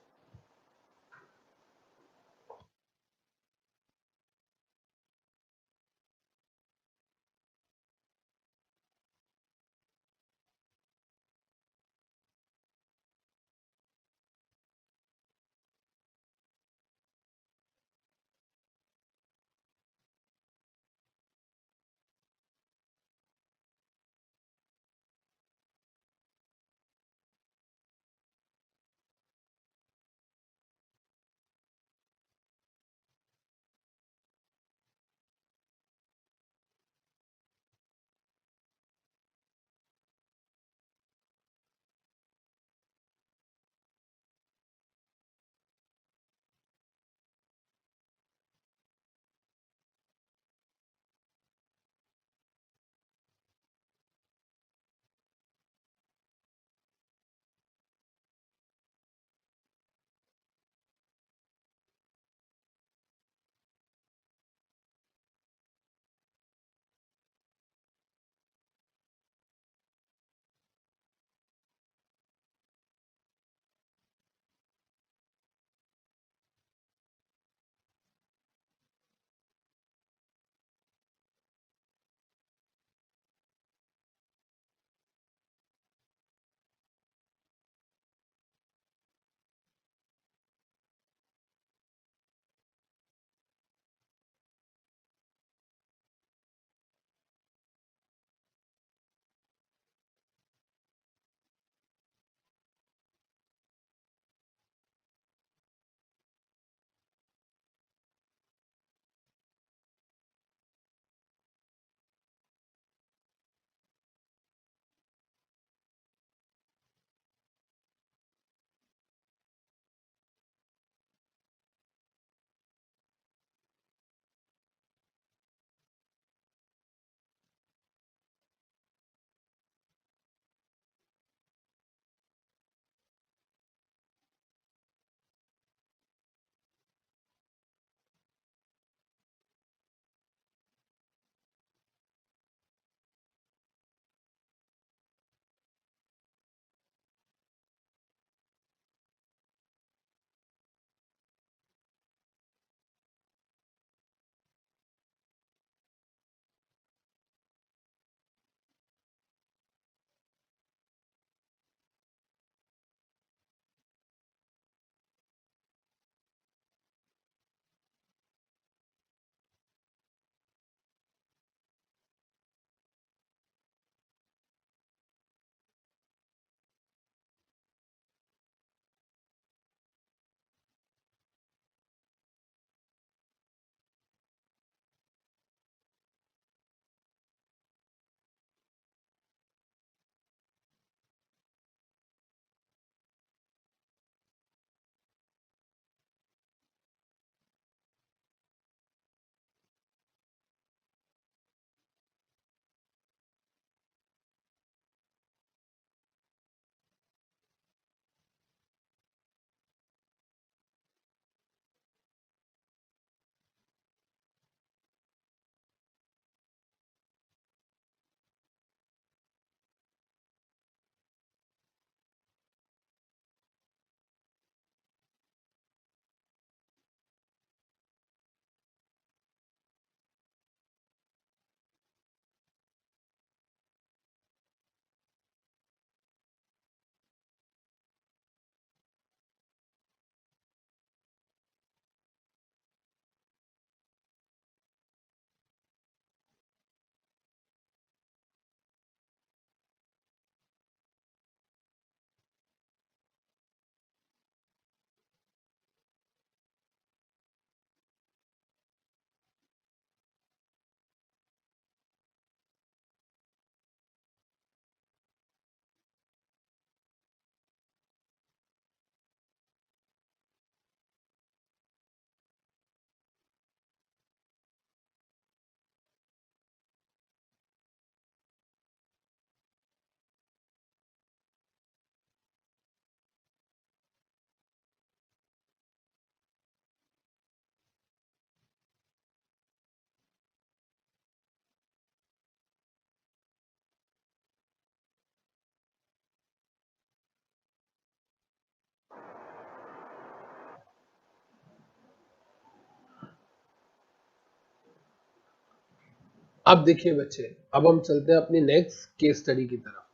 अब देखिए बच्चे, अब हम चलते हैं अपनी नेक्स्ट केस स्टडी की तरफ।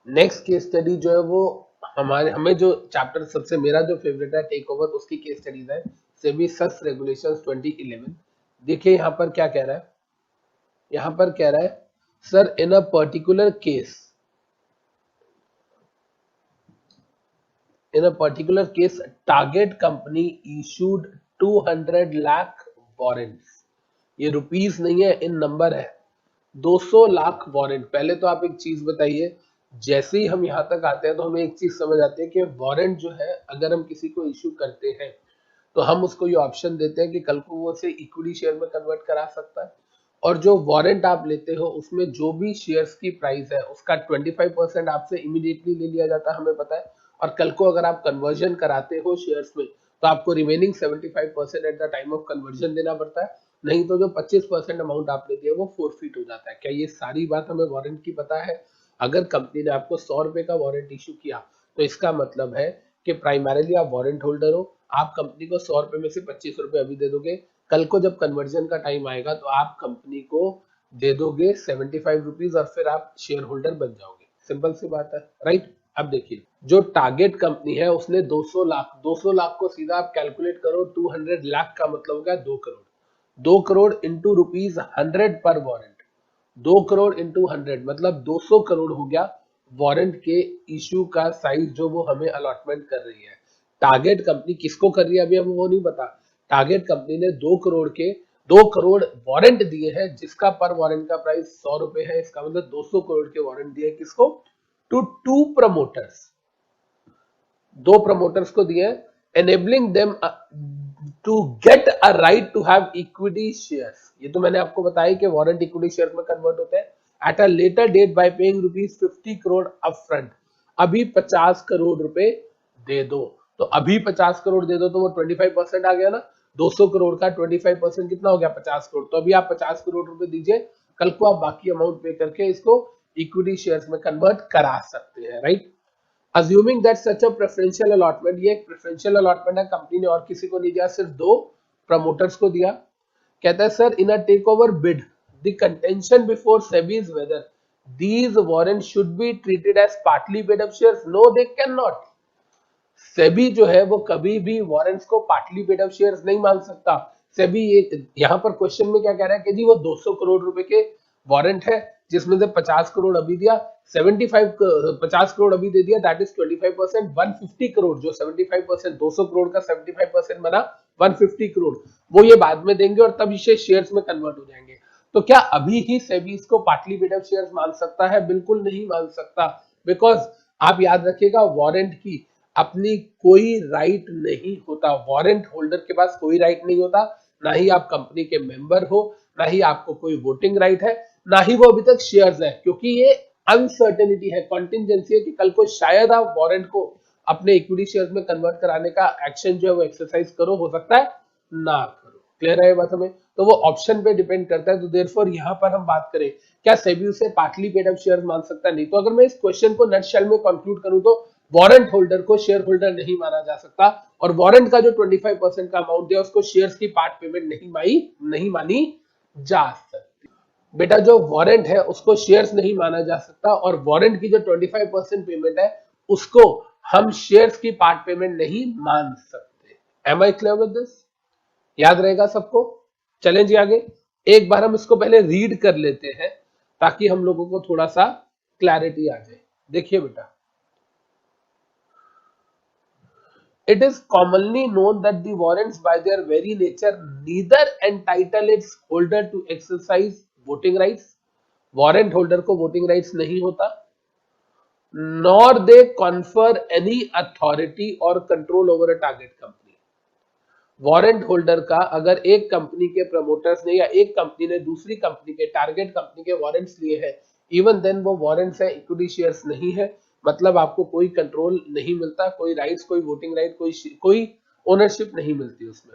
नेक्स्ट केस स्टडी जो है वो हमें जो चैप्टर सबसे मेरा जो फेवरेट है टेक ओवर, उसकी केस स्टडीज है सेबी सस रेगुलेशंस 2011। देखिए यहाँ पर क्या कह रहा है, यहाँ पर कह रहा है sir in a particular case, in a particular case target company issued 200 lakh warrants। ये रुपीस नहीं है, इन नंबर है, 200 लाख वारंट। पहले तो आप एक चीज बताइए, जैसे ही हम यहाँ तक आते हैं तो हमें एक चीज समझ आती है कि वारंट जो है अगर हम किसी को इश्यू करते हैं तो हम उसको ये ऑप्शन देते हैं कि कल को वो उसे इक्विटी शेयर में कन्वर्ट करा सकता है। और जो वारंट आप लेते हो उसमें जो भी शेयर्स की प्राइस है उसका 25% आपसे इमीडिएटली ले लिया जाता है, हमें पता है। और कल को अगर आप कन्वर्जन कराते हो शेयर्स में तो आपको remaining 75% at the time of conversion देना पड़ता है, नहीं तो जो 25% अमाउंट आपने दिया वो फोरफिट हो जाता है। क्या ये सारी बात हमें वारंट की पता है? अगर कंपनी ने आपको 100 रुपए का वारंट इशू किया तो इसका मतलब है कि प्राइमरीली आप वारंट होल्डर हो, आप कंपनी को 100 रुपए में से 25 रुपए अभी दे दोगे, कल को जब कन्वर्जन का टाइम आएगा तो आप कंपनी को दे दोगे 75 रुपीज और फिर आप शेयर होल्डर बन जाओगे। सिंपल सी बात है, राइट। अब देखिए, जो टारगेट कंपनी है उसने 200 लाख को सीधा आप कैलकुलेट करो, 200 लाख का मतलब हो गया 2 करोड़। 2 करोड़ इंटू रुपीज 100 पर वारंट, 2 करोड़ इंटू 100 मतलब 200 करोड़ हो गया वारंट के इशू का साइज जो वो हमें अलॉटमेंट कर रही है। टारगेट कंपनी किसको कर रही है अभी हमें वो नहीं पता। टारगेट कंपनी ने 2 करोड़ वारंट दिए हैं जिसका पर वारंट का प्राइस 100 रुपए है। इसका मतलब 200 करोड़ के वारंट दिए किसको? टू 2 प्रमोटर्स, 2 प्रमोटर्स को दिए, enabling them to get a right to have equity shares. ये तो मैंने आपको बताया कि वारंट इक्विटी शेयर्स में कन्वर्ट होते हैं at a later date by paying rupees 50 crore upfront. अभी 50 करोड़ रुपए दे दो, तो अभी 50 करोड़ दे दो तो वो 25% आ गया ना, 200 करोड़ का 25% कितना हो गया? 50 करोड़। तो अभी आप 50 करोड़ रुपए दीजिए, कल को आप बाकी अमाउंट पे करके इसको इक्विटी शेयर्स में कन्वर्ट करा सकते हैं, right. Assuming that such a preferential allotment, ये एक preferential allotment है, कंपनी ने और किसी को नहीं दिया, सिर्फ 2 प्रमोटर्स को दिया। कहता है sir in a takeover bid the contention before SEBI is whether these warrants should be treated as partly paid up shares। no they cannot। SEBI जो है वो कभी भी वारंट्स को पार्टली पेड अप शेयर्स नहीं मान सकता। सेबी यहाँ पर क्वेश्चन में क्या कह रहा है कि जी वो 200 करोड़ रुपए के वारंट है जिसमें से 50 करोड़ अभी दिया, 50 करोड़ अभी दे दिया, दैट इज 25%। 150 करोड़ जो 75%, 200 करोड़ का 75% बना 150 करोड़, वो ये बाद में देंगे और तब इसे शेयर्स में कन्वर्ट हो जाएंगे। तो क्या अभी ही सेबी इसको पार्टली पेड अप शेयर्स मान सकता है? बिल्कुल नहीं मान सकता, बिकॉज आप याद रखिएगा वारंट की अपनी कोई राइट नहीं होता, वारंट होल्डर के पास कोई राइट नहीं होता, ना ही आप कंपनी के मेंबर हो, ना ही आपको कोई वोटिंग राइट है, ना ही वो अभी तक शेयर्स है, क्योंकि ये अनसर्टेनिटी है, कॉन्टिजेंसी है कि कल को शायद आप वारंट को अपने इक्विटी शेयर्स में कन्वर्ट कराने का एक्शन जो है वो एक्सरसाइज करो, हो सकता है ना करो। क्लियर है ये बात हमें? तो वो ऑप्शन पे डिपेंड करता है। तो देयरफॉर यहाँ पर हम बात करें क्या सेबी उसे पार्टली पेड अप शेयर मान सकता है? नहीं। तो अगर मैं इस क्वेश्चन को नटशेल में कंक्लूड करूं तो वारंट होल्डर को शेयर होल्डर नहीं माना जा सकता, और वारंट का जो 25% का अमाउंट दिया उसको शेयर्स की पार्ट पेमेंट नहीं मानी जा सकती। बेटा जो वारंट है उसको शेयर्स नहीं माना जा सकता, और वारंट की जो 25% पेमेंट है उसको हम शेयर्स की पार्ट पेमेंट नहीं मान सकते। Am I clear with this? याद रहेगा सबको? चलें जी आगे। एक बार हम इसको पहले रीड कर लेते हैं ताकि हम लोगों को थोड़ा सा क्लैरिटी आ जाए। देखिए बेटा, it is commonly known that the warrants by their very nature neither entitle its holder to exercise voting rights, warrant holder को voting rights नहीं होता, nor they confer any authority or control over a target company। Warrant holder का अगर एक company के promoters ने या एक कंपनी ने दूसरी कंपनी के टारगेट कंपनी के वारंट्स लिए हैं, इवन देन वो वारंट्स है, इक्विटी शेयर्स नहीं है, मतलब आपको कोई कंट्रोल नहीं मिलता, कोई राइट्स, कोई वोटिंग राइट, कोई ओनरशिप नहीं मिलती उसमें।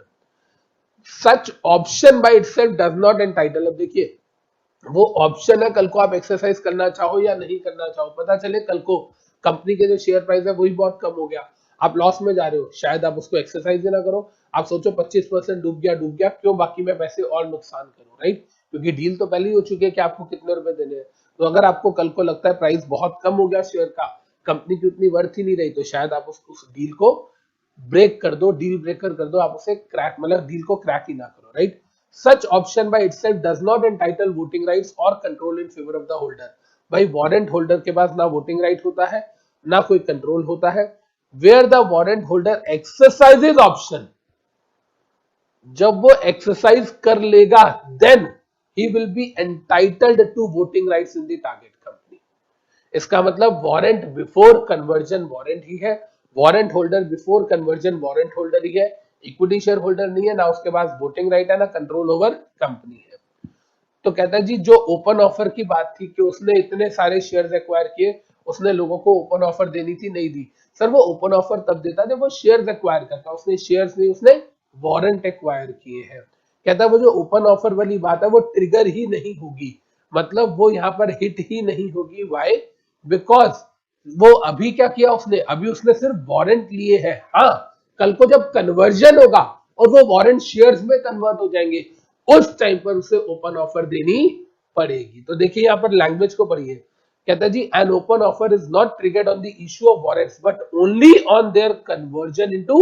Such option by itself does not entitle. अब देखिए वो ऑप्शन है, कल को आप एक्सरसाइज करना चाहो या नहीं करना चाहो, पता चले कल को कंपनी के जो शेयर प्राइस है वही बहुत कम हो गया, आप लॉस में जा रहे हो, शायद आप उसको एक्सरसाइज ना करो, आप सोचो 25% डूब गया, क्यों बाकी मैं पैसे और नुकसान करूं, राइट। क्योंकि डील तो पहले ही हो चुकी है कि आपको कितने रुपए देने हैं। तो अगर आपको कल को लगता है प्राइस बहुत कम हो गया शेयर का, कंपनी की उतनी वर्थ ही नहीं रही, तो शायद आप उस डील को ब्रेक कर दो, डील ब्रेकर कर दो, आप उसे क्रैक मतलब डील को क्रैक ही ना करो, right. Such option by itself does not entitle voting rights और control in favour of the holder. भाई वारंट होल्डर के पास ना वोटिंग राइट होता है, ना कोई कंट्रोल होता है। Where the warrant holder exercises option, जब वो एक्सरसाइज कर लेगा, then he will be entitled to voting rights in the target company. इसका मतलब वारंट बिफोर कन्वर्जन वारंट ही है, warrant holder before conversion warrant holder ही है, इक्विटी शेयर होल्डर नहीं है, ना उसके पास वोटिंग राइट है, ना कंट्रोल ओवर कंपनी है। तो कहता है जी जो ओपन ऑफर की बात थी कि उसने इतने सारे शेयर्स एक्वायर किए, उसने लोगों को ओपन ऑफर देनी थी, नहीं दी। सर वो ओपन ऑफर तब देता जब वो शेयर्स एक्वायर करता, उसने शेयर्स नहीं, उसने वारंट एक्वायर किए हैं। कहता है वो जो ओपन ऑफर वाली बात है वो ट्रिगर ही नहीं होगी, मतलब वो यहाँ पर हिट ही नहीं होगी। वाई? बिकॉज वो अभी क्या किया उसने, अभी उसने सिर्फ वारंट लिए हैं। हाँ, कल को जब कन्वर्जन होगा और वो वारंट शेयर्स में कन्वर्ट हो जाएंगे, उस टाइम पर उसे ओपन ऑफर देनी पड़ेगी। तो देखिए यहाँ पर लैंग्वेज को पढ़िए। कहता है जी an open offer is not triggered on the issue of warrants but only on their conversion into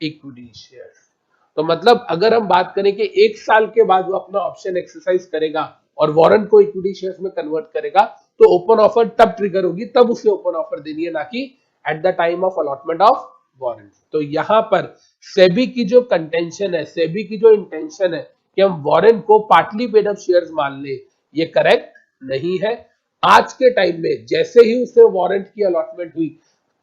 equity shares. तो मतलब अगर हम बात करें कि 1 साल के बाद वो अपना ऑप्शन एक्सरसाइज करेगा और वारंट को इक्विटी शेयर्स में कन्वर्ट करेगा, तो ओपन ऑफर तब ट्रिगर होगी, तब उसे ओपन ऑफर देनी है, ना कि at the time of allotment of warrant. तो यहां पर सेबी की जो कंटेंशन है, सेबी की जो इंटेंशन है कि हम वारंट को पार्टली पेड अप शेयर्स मान ले, ये करेक्ट नहीं है। आज के टाइम में जैसे ही उसे वारंट की अलॉटमेंट हुई,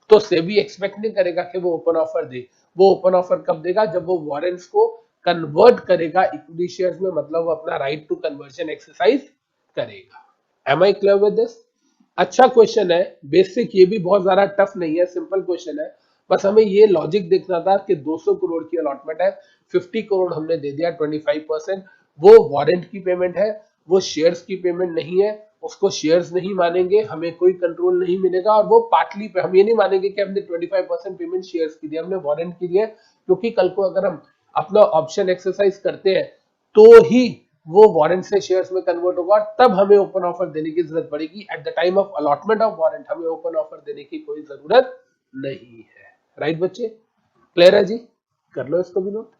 तो सेबी एक्सपेक्ट नहीं करेगा कि वो ओपन ऑफर दे। वो ओपन ऑफर कब देगा? जब वो वारंट्स को कन्वर्ट करेगा इक्विटी शेयर्स में, मतलब वो अपना राइट टू कन्वर्जन एक्सरसाइज करेगा। Am I clear with this? अच्छा क्वेश्चन है, बेसिक, ये भी बहुत ज्यादा टफ नहीं है, सिंपल क्वेश्चन है। बस हमें ये लॉजिक देखना था कि 200 करोड़ की अलॉटमेंट है, 50 करोड़ हमने दे दिया, 25%। वो वारंट की पेमेंट है, वो शेयर्स की पेमेंट नहीं है, उसको शेयर्स नहीं मानेंगे, हमें कोई कंट्रोल नहीं मिलेगा। और वो पार्टली पे हम ये नहीं मानेंगे कि हमने 25% पेमेंट शेयर्स की दी, हमने वारंट की दी है। क्योंकि कल को अगर हम अपना ऑप्शन एक्सरसाइज करते हैं, तो ही वो वारंट से शेयर्स में कन्वर्ट होगा, और तब हमें ओपन ऑफर देने की जरूरत पड़ेगी। At the time of allotment of warrant हमें ओपन ऑफर देने की कोई जरूरत नहीं है। राइट बच्चे? क्लियर है जी? कर लो इसको भी नोट।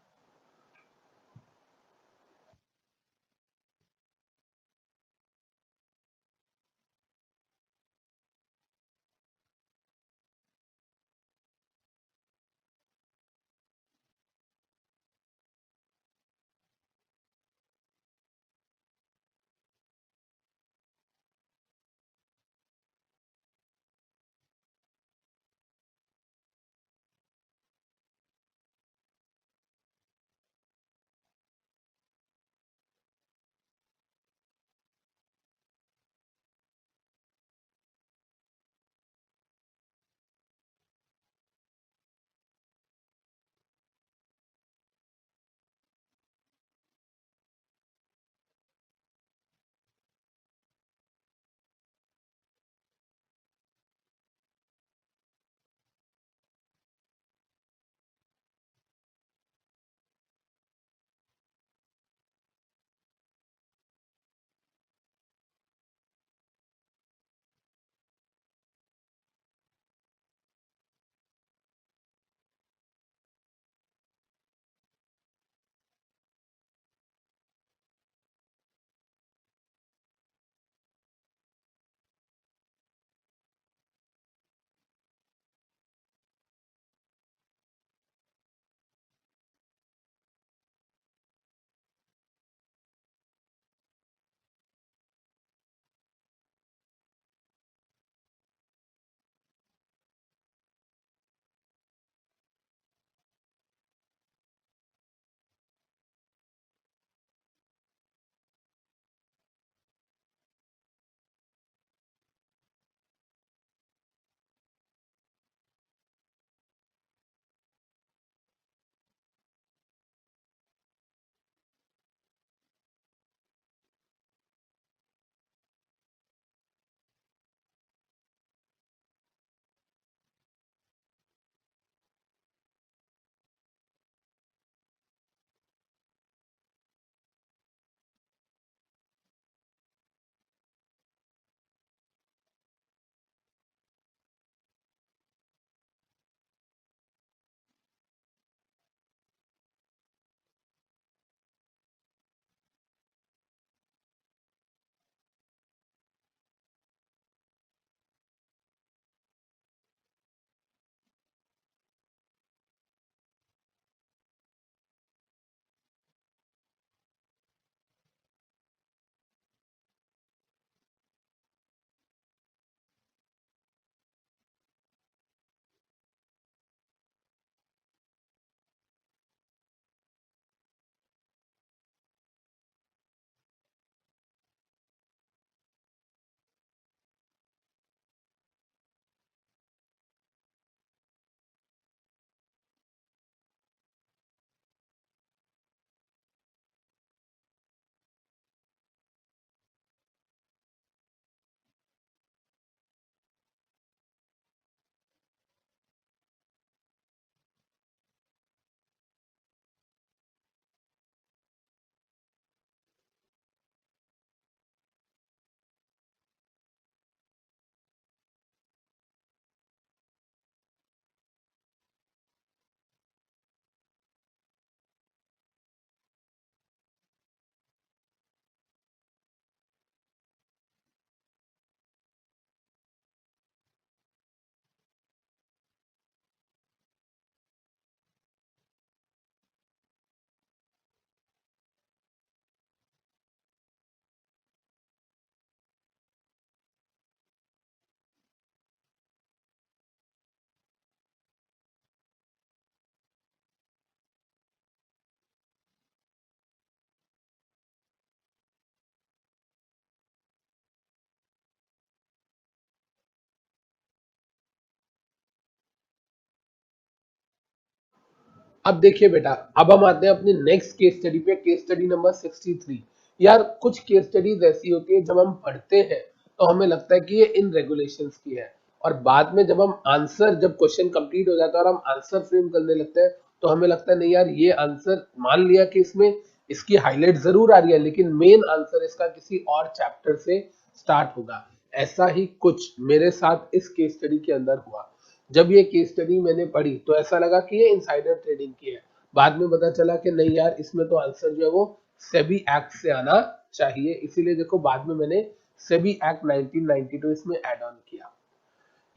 अब देखिए बेटा, अब हम आते हैं अपनी नेक्स्ट केस स्टडी पे, केस स्टडी नंबर 63। यार कुछ केस स्टडीज ऐसी होती है जब हम पढ़ते हैं तो हमें लगता है कि ये इन रेगुलेशंस की है, और बाद में जब हम आंसर, जब क्वेश्चन कंप्लीट हो जाता है और हम आंसर फ्रेम करने लगते हैं तो हमें लगता है नहीं यार, ये आंसर मान लिया कि इसमें इसकी हाईलाइट जरूर आ रही है लेकिन मेन आंसर इसका किसी और चैप्टर से स्टार्ट होगा। ऐसा ही कुछ मेरे साथ इस केस स्टडी के अंदर हुआ। जब ये केस स्टडी मैंने पढ़ी तो ऐसा लगा कि ये इनसाइडर ट्रेडिंग की है, बाद में पता चला कि नहीं यार, इसमें तो आंसर जो है वो सेबी एक्ट से आना चाहिए, इसीलिए देखो बाद में मैंने सेबी एक्ट 1992 इसमें ऐड ऑन किया।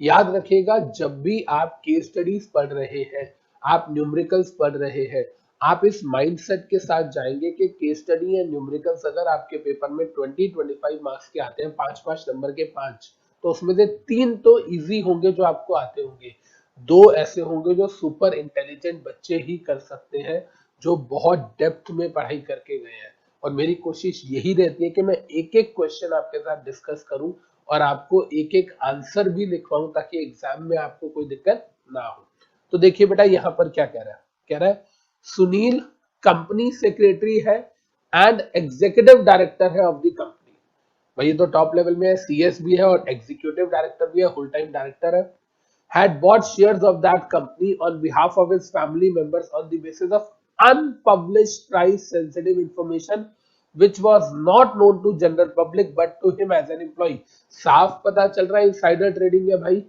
याद रखिएगा, जब भी आप केस स्टडीज पढ़ रहे हैं, आप न्यूमेरिकल्स पढ़ रहे हैं, आप इस माइंडसेट के साथ जाएंगे कि केस स्टडी या न्यूमेरिकल्स अगर आपके पेपर में 20-25 मार्क्स के आते हैं, 5-5 नंबर के 5, तो उसमें से 3 तो इजी होंगे जो आपको आते होंगे, 2 ऐसे होंगे जो सुपर इंटेलिजेंट बच्चे ही कर सकते हैं, जो बहुत डेप्थ में पढ़ाई करके गए हैं। और मेरी कोशिश यही रहती है कि मैं एक एक क्वेश्चन आपके साथ डिस्कस करूं और आपको एक एक आंसर भी लिखवाऊं ताकि एग्जाम में आपको कोई दिक्कत ना हो। तो देखिए बेटा, यहाँ पर क्या कह रहा है, कह रहा है सुनील कंपनी सेक्रेटरी है एंड एग्जीक्यूटिव डायरेक्टर है ऑफ द कंपनी। भाई ये तो टॉप लेवल में है, सीएस भी है और एग्जीक्यूटिव डायरेक्टर भी है, फुल टाइम डायरेक्टर है। had bought shares of that company on behalf of his family members on the basis of unpublished price sensitive information which was not known to general public but to him as an employee। साफ पता चल रहा है insider trading है भाई।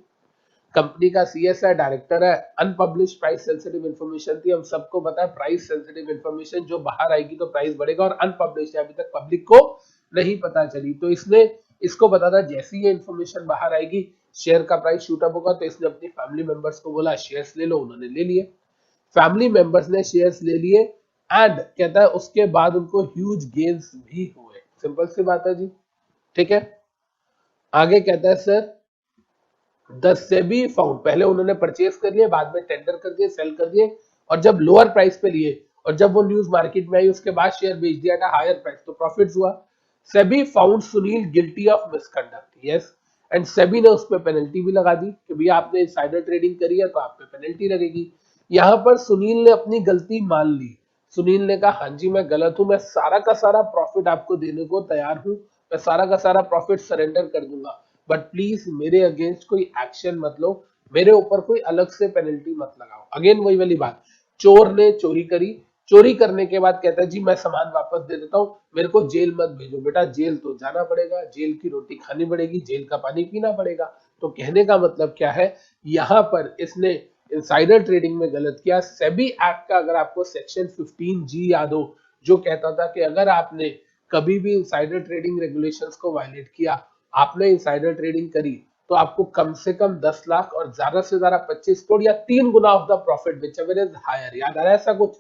Company का CS है, director है, अनपब्लिश प्राइस सेंसिटिव इन्फॉर्मेशन थी, हम सबको पता है प्राइस सेंसिटिव इन्फॉर्मेशन जो बाहर आएगी तो प्राइस बढ़ेगा, और अनपब्लिश अभी तक पब्लिक को नहीं पता चली, तो इसने इसको पता था जैसी ये इन्फॉर्मेशन बाहर आएगी शेयर का प्राइस शूट अप होगा, तो इसने अपनी फैमिली मेंबर्स को बोला शेयर्स ले लो, उन्होंने ले लिए, फैमिली मेंबर्स ने शेयर्स ले लिए, एंड कहता है उसके बाद उनको ह्यूज गेन्स भी हुए। सिंपल सी बात है जी, ठीक है। आगे कहता है सर द सेबी फाउंड, पहले उन्होंने परचेज कर लिए, बाद में टेंडर कर दिए, सेल कर दिए, और जब लोअर प्राइस पे लिए और जब वो न्यूज मार्केट में आई उसके बाद शेयर बेच दिया था हायर प्राइस, तो प्रॉफिट्स हुआ। SEBI found Sunil guilty of misconduct, yes, and SEBI ने उस पर पेनल्टी भी लगा दी कि भैया आपने इनसाइडर ट्रेडिंग करी है तो आप पे पेनल्टी लगेगी। यहां पर सुनील ने अपनी गलती मान ली, सुनील ने कहा हाँ जी मैं गलत हूं, मैं सारा का सारा प्रॉफिट आपको देने को तैयार हूं, मैं सारा का सारा प्रॉफिट सरेंडर कर दूंगा, बट प्लीज मेरे अगेंस्ट कोई एक्शन मत लो, मेरे ऊपर कोई अलग से पेनल्टी मत लगाओ। अगेन वही वाली बात, चोर ने चोरी करी, चोरी करने के बाद कहता है जी मैं सामान वापस दे देता हूं, मेरे को जेल मत भेजो। बेटा जेल तो जाना पड़ेगा, जेल की रोटी खानी पड़ेगी, जेल का पानी पीना पड़ेगा। तो कहने का मतलब क्या है, यहां पर इसने इनसाइडर ट्रेडिंग में गलत किया। सेबी एक्ट का अगर आपको सेक्शन 15G याद हो, जो कहता था कि अगर आपने कभी भी इनसाइडर ट्रेडिंग रेगुलेशंस को वायलेट किया, आपने इनसाइडर ट्रेडिंग करी, तो आपको कम से कम 10 लाख और ज्यादा से ज्यादा 25 करोड़ या 3 गुना of the profit whichever is higher. याद आ रहा है ऐसा कुछ,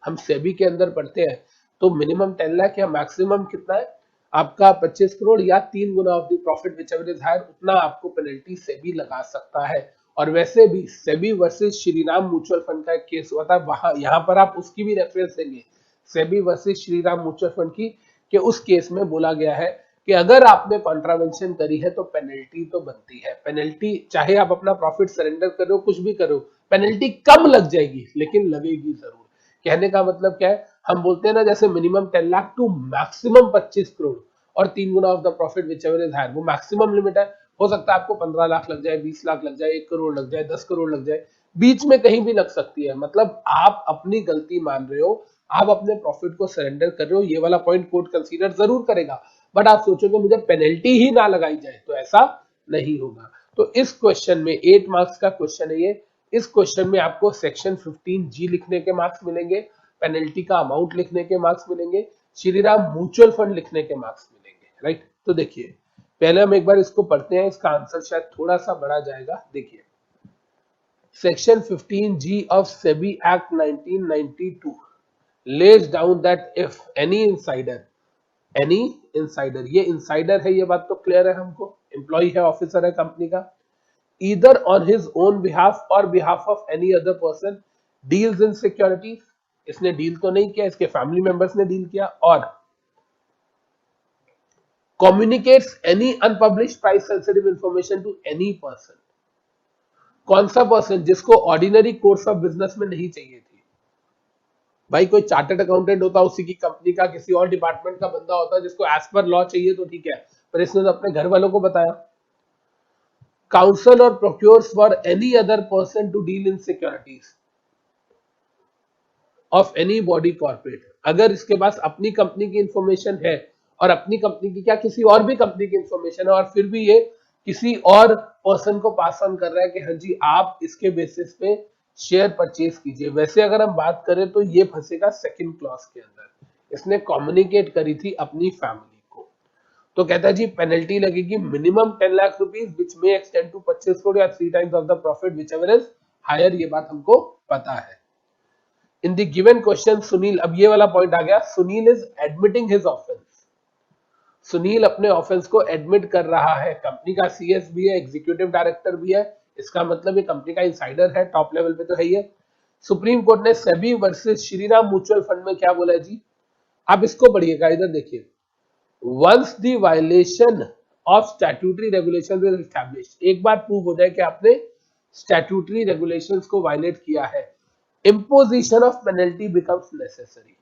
हम सेबी के अंदर पढ़ते हैं तो मिनिमम 10 लाख या मैक्सिमम कितना है आपका 25 करोड़ या 3 गुना of the profit whichever is higher, उतना आपको पेनल्टी सेबी लगा सकता है। और वैसे भी SEBI versus Shriram mutual fund का एक केस हुआ था, वहां यहां पर आप उसकी भी रेफरेंस देंगे, SEBI versus Shriram mutual fund की, कि उस केस में बोला गया है कि अगर आपने कॉन्ट्रावेंशन करी है तो पेनल्टी तो बनती है। पेनल्टी चाहे आप अपना प्रॉफिट सरेंडर करो, कुछ भी करो, पेनल्टी कम लग जाएगी लेकिन लगेगी जरूर। कहने का मतलब क्या है, हम बोलते हैं ना जैसे minimum 10 lakh to maximum 25 crore और 3 गुना of the profit whichever is higher, वो मैक्सिमम लिमिट है। हो सकता है आपको 15 लाख लग जाए, 20 लाख लग जाए, 1 करोड़ लग जाए, 10 करोड़ लग जाए, बीच में कहीं भी लग सकती है। मतलब आप अपनी गलती मान रहे हो, आप अपने प्रॉफिट को सरेंडर कर रहे हो, ये वाला पॉइंट कोर्ट कंसीडर जरूर करेगा, बट आप सोचोगे मुझे पेनल्टी ही ना लगाई जाए, तो ऐसा नहीं होगा। तो इस क्वेश्चन में 8 मार्क्स का क्वेश्चन है ये, इस क्वेश्चन में आपको सेक्शन 15G लिखने के मार्क्स मिलेंगे, पेनल्टी का अमाउंट लिखने के मार्क्स मिलेंगे, श्रीराम म्यूचुअल फंड लिखने के मार्क्स मिलेंगे, राइट। तो देखिए पहले हम एक बार इसको पढ़ते हैं, इसका आंसर शायद थोड़ा सा बड़ा जाएगा। देखिए section 15G of SEBI act 1992 lays down that if any insider, ये इंसाइडर है, ये बात तो क्लियर है हमको, एम्प्लॉय है, ऑफिसर है कंपनी का, either on his own behalf or behalf of any other person deals in securities, इसने डील तो नहीं किया, इसके फैमिली मेंबर्स ने डील किया, और communicates any unpublished price sensitive information to any person. कौन सा पर्सन, जिसको ऑर्डिनरी कोर्स ऑफ बिजनेस में नहीं चाहिए थी, भाई कोई चार्टर्ड अकाउंटेंट होता, उसी की कंपनी का किसी और डिपार्टमेंट का बंदा होता जिसको एज पर लॉ चाहिए तो ठीक है, पर इसने तो अपने घर वालों को बताया। Counsel or procures for any other person to deal in securities of any body corporate. अगर इसके पास अपनी कंपनी की इंफॉर्मेशन है और अपनी कंपनी की क्या किसी और भी कंपनी की इंफॉर्मेशन है, और फिर भी ये किसी और पर्सन को पास ऑन कर रहा है कि हाँ जी आप इसके बेसिस पे शेयर परचेज कीजिए, वैसे अगर हम बात करें तो ये फंसेगा सेकंड क्लॉज के अंदर। इसने कम्युनिकेट करी थी अपनी फैमिली को, तो कहता है जी पेनल्टी लगेगी minimum 10 lakh rupees which may extend to 25 crore या 3 times of the profit whichever is higher. ये बात हमको पता है। In the given question Sunil, अब ये वाला पॉइंट आ गया, Sunil is admitting his offence. Sunil अपने ऑफेंस को एडमिट कर रहा है, कंपनी का सीएस भी है, एग्जीक्यूटिव डायरेक्टर भी है, इसका मतलब ये कंपनी का इंसाइडर है, टॉप लेवल पे तो है ही है। सुप्रीम कोर्ट ने SEBI versus Shriram mutual fund में क्या बोला है जी, आप इसको पढ़िएगा, इधर देखिए। Once the violation of statutory regulations is established, एक बार प्रूव हो जाए कि आपने स्टैट्यूटरी रेगुलेशंस को वायलेट किया है, imposition of penalty becomes necessary।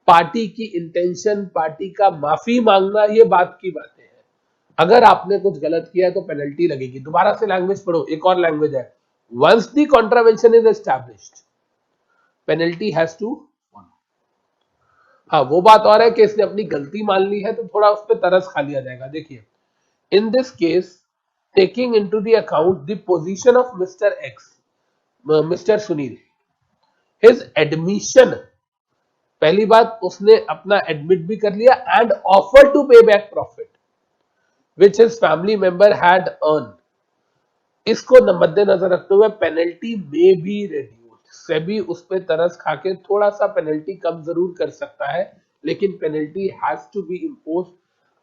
Party की इंटेंशन, पार्टी का माफी मांगना, ये बात की बातें हैं। अगर आपने कुछ गलत किया है तो पेनल्टी लगेगी। दोबारा से लैंग्वेज पढ़ो, एक और लैंग्वेज है, once the contravention is established penalty has to. हाँ वो बात और है कि इसने अपनी गलती मान ली है तो थोड़ा उस पर तरस खा लिया जाएगा। देखिए, in this case taking into the account the position of mister x, mister Sunil, his admission, पहली बात उसने अपना एडमिट भी कर लिया, एंड ऑफर टू पे back profit which his family member had earn, इसको मद्देनजर रखते हुए पेनल्टी में भी रिड्यूस। सेबी उस पर तरस खा के थोड़ा सा पेनल्टी कम जरूर कर सकता है, लेकिन penalty has to be impose.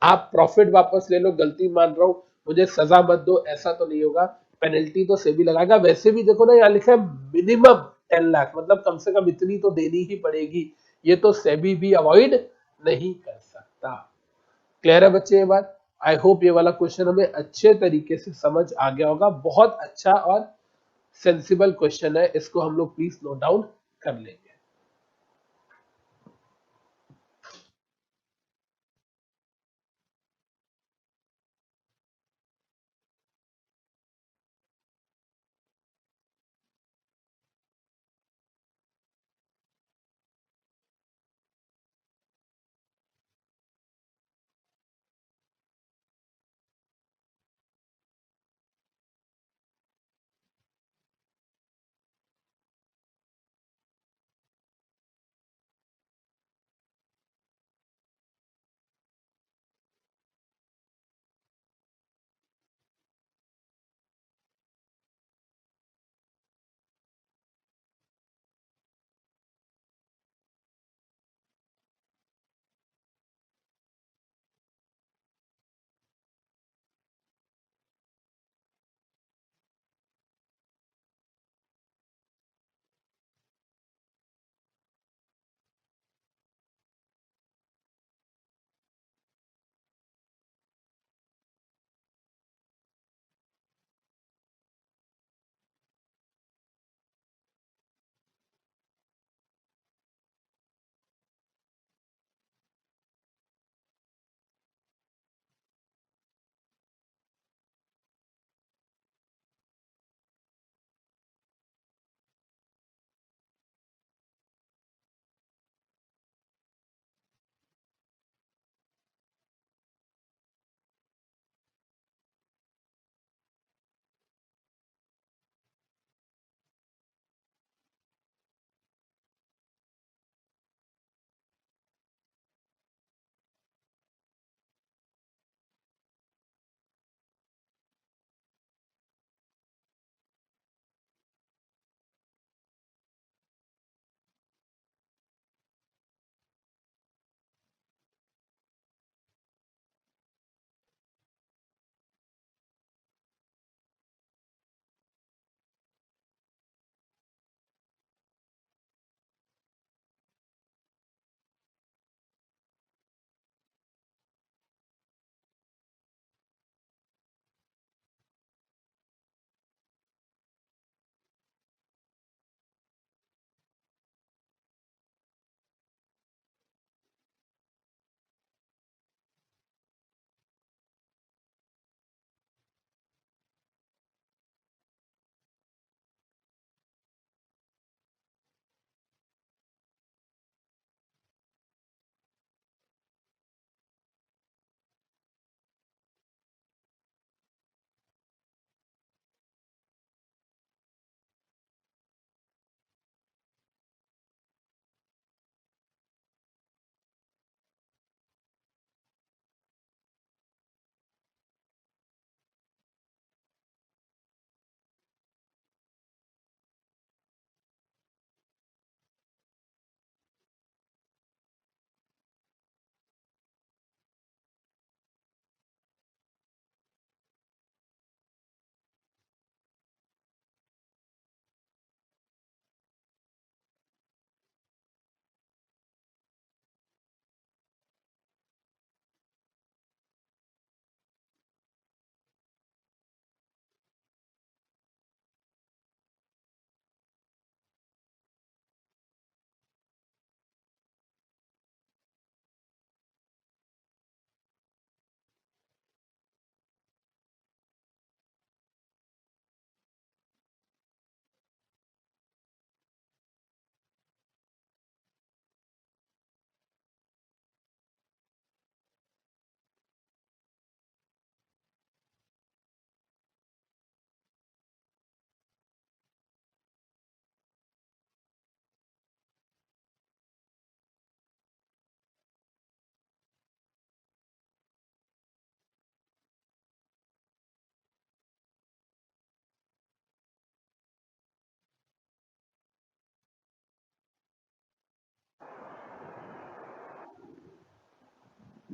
आप प्रॉफिट वापस ले लो, गलती मान रहा हूं, मुझे सजा मत दो, ऐसा तो नहीं होगा। पेनल्टी तो सेबी लगाएगा। वैसे भी देखो ना, यहाँ लिखा है मिनिमम 10 लाख, मतलब कम से कम इतनी तो देनी ही पड़ेगी, ये तो सेबी भी अवॉइड नहीं कर सकता। क्लियर है बच्चे ये बात? आई होप ये वाला क्वेश्चन हमें अच्छे तरीके से समझ आ गया होगा। बहुत अच्छा और सेंसिबल क्वेश्चन है, इसको हम लोग प्लीज नोट डाउन कर लेंगे।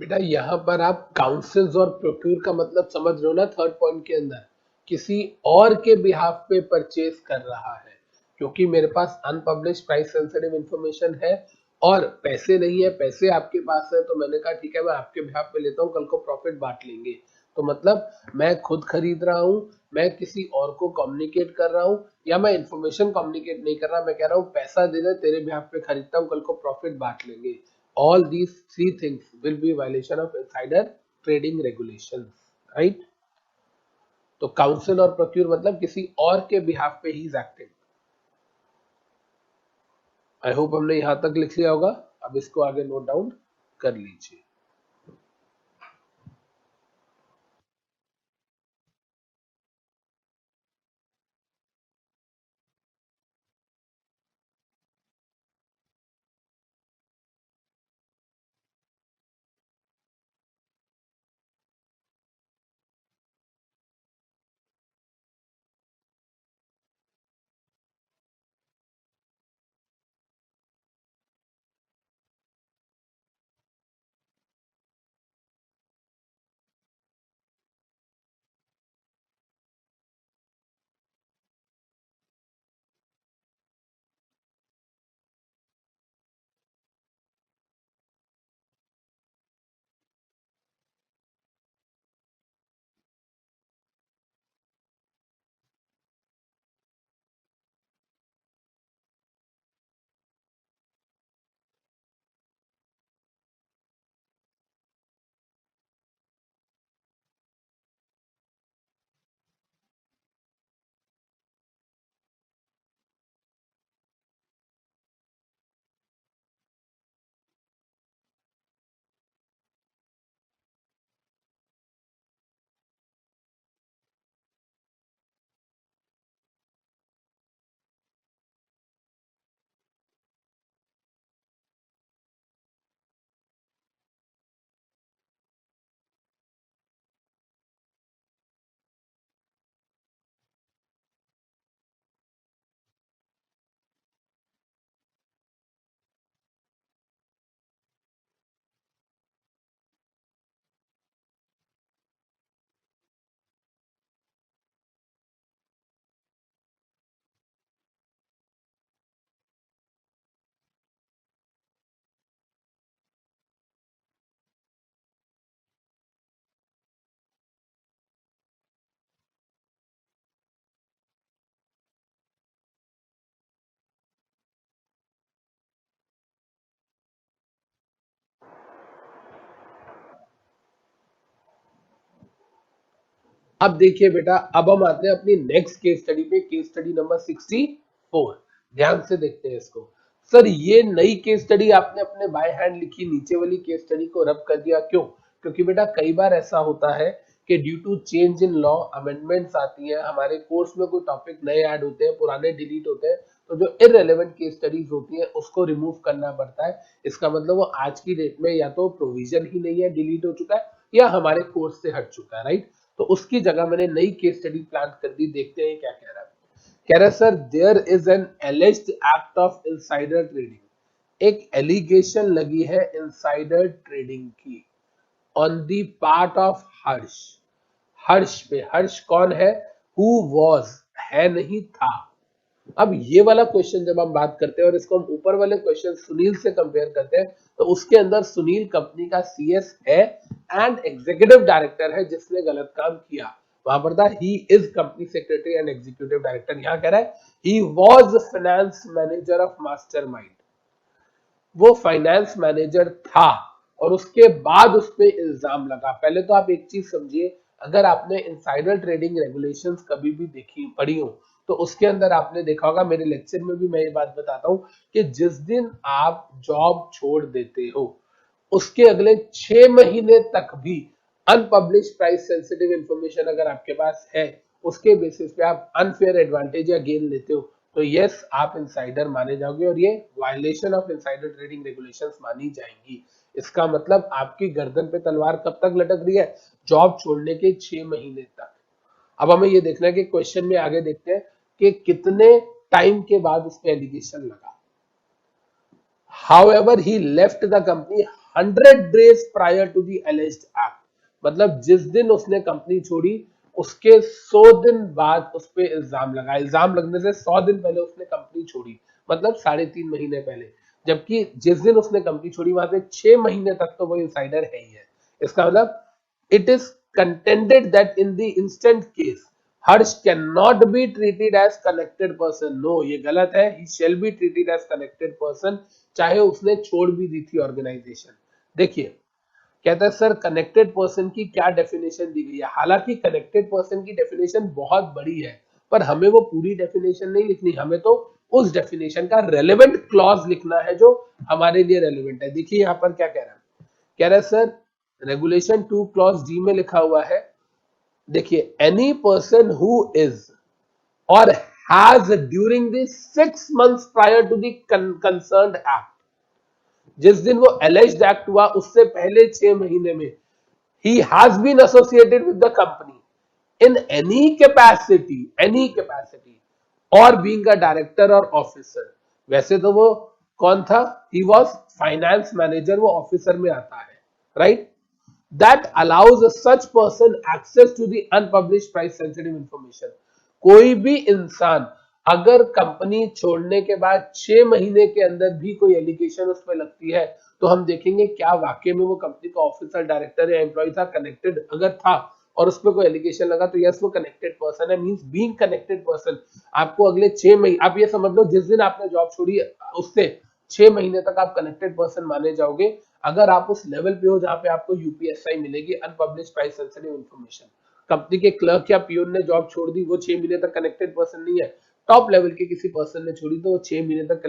बेटा यहाँ पर आप काउंसिल्स और प्रोक्यूर का मतलब समझ रहे हो ना, थर्ड पॉइंट के अंदर किसी और के बिहाफ पे परचेज कर रहा है, क्योंकि मेरे पास अनपब्लिश प्राइस सेंसिटिव इंफॉर्मेशन है और पैसे नहीं है, पैसे आपके पास है, तो मैंने कहा ठीक है मैं आपके बिहाफ पे लेता हूँ, कल को प्रॉफिट बांट लेंगे। तो मतलब मैं खुद खरीद रहा हूँ, मैं किसी और को कम्युनिकेट कर रहा हूँ, या मैं इंफॉर्मेशन कम्युनिकेट नहीं कर रहा, मैं कह रहा हूँ पैसा दे दे, तेरे बिहाफ पे खरीदता हूँ, कल को प्रॉफिट बांट लेंगे। All these three things will be violation of insider trading regulations, right? तो काउंसिल और प्रोक्यूर मतलब किसी और के बिहाफ पे he is acting. I hope हमने यहां तक लिख लिया होगा, अब इसको आगे नोट डाउन कर लीजिए। अब देखिए बेटा, अब हम आते हैं अपनी नेक्स्ट केस स्टडी पे, केस स्टडी नंबर 64। ध्यान से देखते हैं इसको। सर ये नई केस स्टडी आपने अपने बाय हैंड लिखी, नीचे वाली केस स्टडी को रब कर दिया, क्यों? क्योंकि बेटा कई बार ऐसा होता है कि due to change in law amendments आती हैं, हमारे कोर्स में कोई टॉपिक नए ऐड होते हैं, पुराने डिलीट होते हैं, तो जो इररेलेवेंट केस स्टडीज होती हैं उसको रिमूव करना पड़ता है। इसका मतलब वो आज की डेट में या तो प्रोविजन ही नहीं है, डिलीट हो चुका है, या हमारे कोर्स से हट चुका है, राइट? तो उसकी जगह मैंने नई केस स्टडी प्लान कर दी। देखते हैं क्या कह रहा है। कह रहा है sir there is an alleged act of insider trading, एक एलिगेशन लगी है इनसाइडर ट्रेडिंग की on the part of Harsh. Harsh पे, हर्ष कौन है? हु वॉज, है नहीं था। अब ये वाला क्वेश्चन जब हम बात करते हैं और इसको हम ऊपर वाले क्वेश्चन सुनील से कंपेयर करते हैं, तो उसके अंदर सुनील कंपनी का सीएस है एंड एग्जीक्यूटिव डायरेक्टर है जिसने गलत काम किया। वहां पर था he is company secretary and executive director, यहां कह रहा है he was finance manager of mastermind. वो फाइनेंस मैनेजर था और उसके बाद उस पर इल्जाम लगा। पहले तो आप एक चीज समझिए, अगर आपने इनसाइडर ट्रेडिंग रेगुलेशंस कभी भी देखी पढ़ी हो तो उसके अंदर आपने देखा होगा, मेरे लेक्चर में भी मैं ये बात बताता हूं कि जिस दिन आप जॉब छोड़ देते हो उसके अगले 6 महीने तक भी अनपब्लिश प्राइस सेंसिटिव इंफॉर्मेशन अगर आपके पास है, उसके बेसिस पे आप अनफेयर एडवांटेज या गेन लेते हो, तो यस आप इनसाइडर माने जाओगे और ये violation of insider trading regulations मानी जाएंगी। इसका मतलब आपकी गर्दन पे तलवार कब तक लटक रही है? जॉब छोड़ने के 6 महीने तक। अब हमें ये देखना है कि क्वेश्चन में आगे देखते हैं कि कितने टाइम के बाद उस पर एलिगेशन लगा। However, he left the company 100 days prior to the alleged act, मतलब जिस दिन उसने कंपनी छोड़ी उसके 100 दिन बाद उस पर इल्जाम लगा, इल्जाम लगने से 100 दिन पहले उसने कंपनी छोड़ी, मतलब 3.5 महीने पहले, जबकि जिस दिन उसने कंपनी छोड़ी वहां से 6 महीने तक तो वो इनसाइडर है ही है। इसका मतलब it is contended that in the instant case Harsh cannot be treated as connected person. No, ये गलत है, he shall be treated as connected person, चाहे उसने छोड़ भी दी थी ऑर्गेनाइजेशन। देखिए कहता है सर कनेक्टेड पर्सन की क्या डेफिनेशन दी गई है, हालांकि कनेक्टेड पर्सन की डेफिनेशन बहुत बड़ी है पर हमें वो पूरी डेफिनेशन नहीं लिखनी, हमें तो उस डेफिनेशन का रेलेवेंट क्लॉज लिखना है जो हमारे लिए रेलेवेंट है। देखिए यहाँ पर क्या कह रहा है, कह रहा है सर रेगुलेशन 2 क्लॉज डी में लिखा हुआ है, देखिए any person who is or has during the 6 months prior to the concerned act, जिस दिन वो एलिज्ड एक्ट हुआ उससे पहले 6 महीने में he has been associated with the company in any capacity or being a director or officer। वैसे तो वो कौन था, he was finance manager, वो ऑफिसर में आता है, right? That allows such person access to the unpublished price sensitive information। कोई भी इंसान अगर कंपनी छोड़ने के बाद 6 महीने के अंदर भी कोई एलिगेशन उस पर लगती है तो हम देखेंगे क्या वाकई में वो कंपनी का ऑफिसर डायरेक्टर या एम्प्लॉय था, कनेक्टेड अगर था और उस पर कोई एलिगेशन लगा तो यस वो कनेक्टेड पर्सन है, मींस बीइंग कनेक्टेड पर्सन। आपको अगले 6 महीने, आप ये समझ लो जिस दिन आपने जॉब छोड़ी उससे 6 महीने तक आप कनेक्टेड पर्सन माने जाओगे अगर आप उस लेवल पे हो जहां पे आपको यूपीएसआई मिलेगी, unpublished price sensitive information. Company के क्लर्क या पीओन ने जॉब छोड़ दी, वो 6 महीने तक कनेक्टेड पर्सन नहीं है, टॉप लेवल के किसी पर्सन ने छोड़ी तो वो 6 महीने तक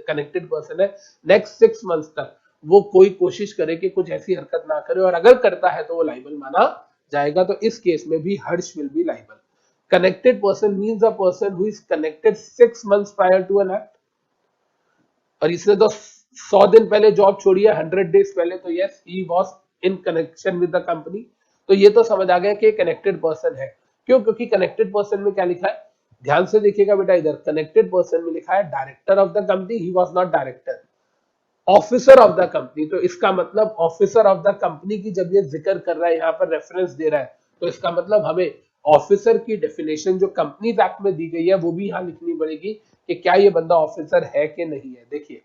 कनेक्टेड पर्सन है। नेक्स्ट 6 मंथ्स तक वो कोई कोशिश करे कि कुछ ऐसी हरकत ना करे और अगर करता है तो वो लाइबल माना जाएगा, तो इस केस में भी Harsh will be liable. Connected person means a person who is connected 6 months prior to an act, और इसने तो 100 दिन पहले जॉब छोड़ी है, 100 days पहले, तो yes he was in connection with the company. तो ये तो समझ आ गया कि कनेक्टेड पर्सन है। क्यों, क्योंकि कनेक्टेड पर्सन में क्या लिखा है, ध्यान से देखिएगा बेटा, इधर कनेक्टेड पर्सन में लिखा है director of the company, he was not director, officer of the company. तो इसका मतलब ऑफिसर ऑफ द कंपनी की जब ये जिक्र कर रहा है, यहाँ पर रेफरेंस दे रहा है, तो इसका मतलब हमें ऑफिसर की डेफिनेशन जो कंपनीज एक्ट में दी गई है वो भी यहाँ लिखनी पड़ेगी कि क्या ये बंदा ऑफिसर है कि नहीं है। देखिए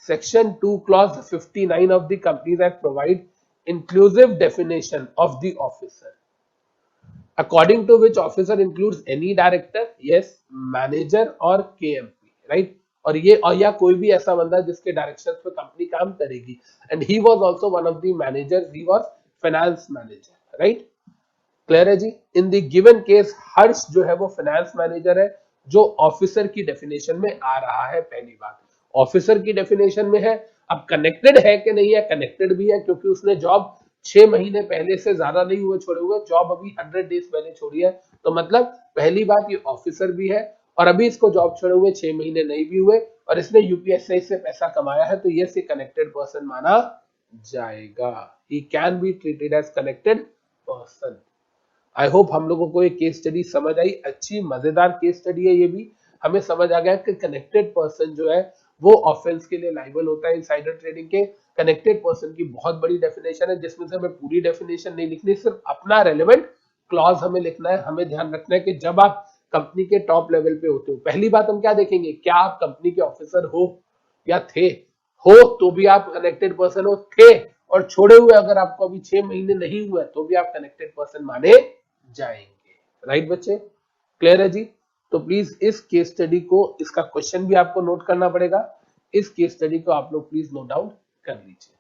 Section 2 clause 59 of the Companies Act provide inclusive definition of the officer, according to which officer includes any director, yes, manager or KMP, right? और ये और या कोई भी ऐसा बंदा जिसके डायरेक्शन पे कंपनी काम करेगी, and he was also one of the managers, he was finance manager, right? Clear है जी? इन द गिवन केस हर्ष जो है वो फाइनेंस मैनेजर है जो ऑफिसर की डेफिनेशन में आ रहा है। पहली बात ऑफिसर की डेफिनेशन में है, अब कनेक्टेड है कि नहीं है, कनेक्टेड भी है क्योंकि उसने जॉब 6 महीने पहले से ज्यादा नहीं हुए छोड़े हुए, जॉब अभी 100 days पहले छोड़ी है, तो मतलब पहली बात ये ऑफिसर भी है और अभी इसको जॉब छोड़े हुए 6 महीने नहीं भी हुए और इसने यूपीएससी से पैसा कमाया है, तो ये से कनेक्टेड पर्सन माना जाएगा। He can be treated as connected person. I hope हम लोगों को ये केस स्टडी समझ आई, अच्छी मजेदार केस स्टडी है ये भी। हमें समझ आ गया कि कनेक्टेड पर्सन जो है वो ऑफेंस के लिए लाइबल होता है इनसाइडर ट्रेडिंग के। कनेक्टेड पर्सन की बहुत बड़ी डेफिनेशन है जिसमें से हमें पूरी डेफिनेशन नहीं लिखनी, सिर्फ अपना रेलेवेंट क्लॉज हमें लिखना है। हमें ध्यान रखना है कि जब आप कंपनी के टॉप लेवल पे होते हो, पहली बात हम क्या देखेंगे, क्या आप कंपनी के ऑफिसर हो या थे, हो तो भी आप कनेक्टेड पर्सन हो, थे और छोड़े हुए अगर आपको अभी 6 महीने नहीं हुआ तो भी आप कनेक्टेड पर्सन माने जाएंगे। राइट बच्चे, क्लियर है जी? तो प्लीज इस केस स्टडी को, इसका क्वेश्चन भी आपको नोट करना पड़ेगा, इस केस स्टडी को आप लोग प्लीज नोट डाउन कर लीजिए।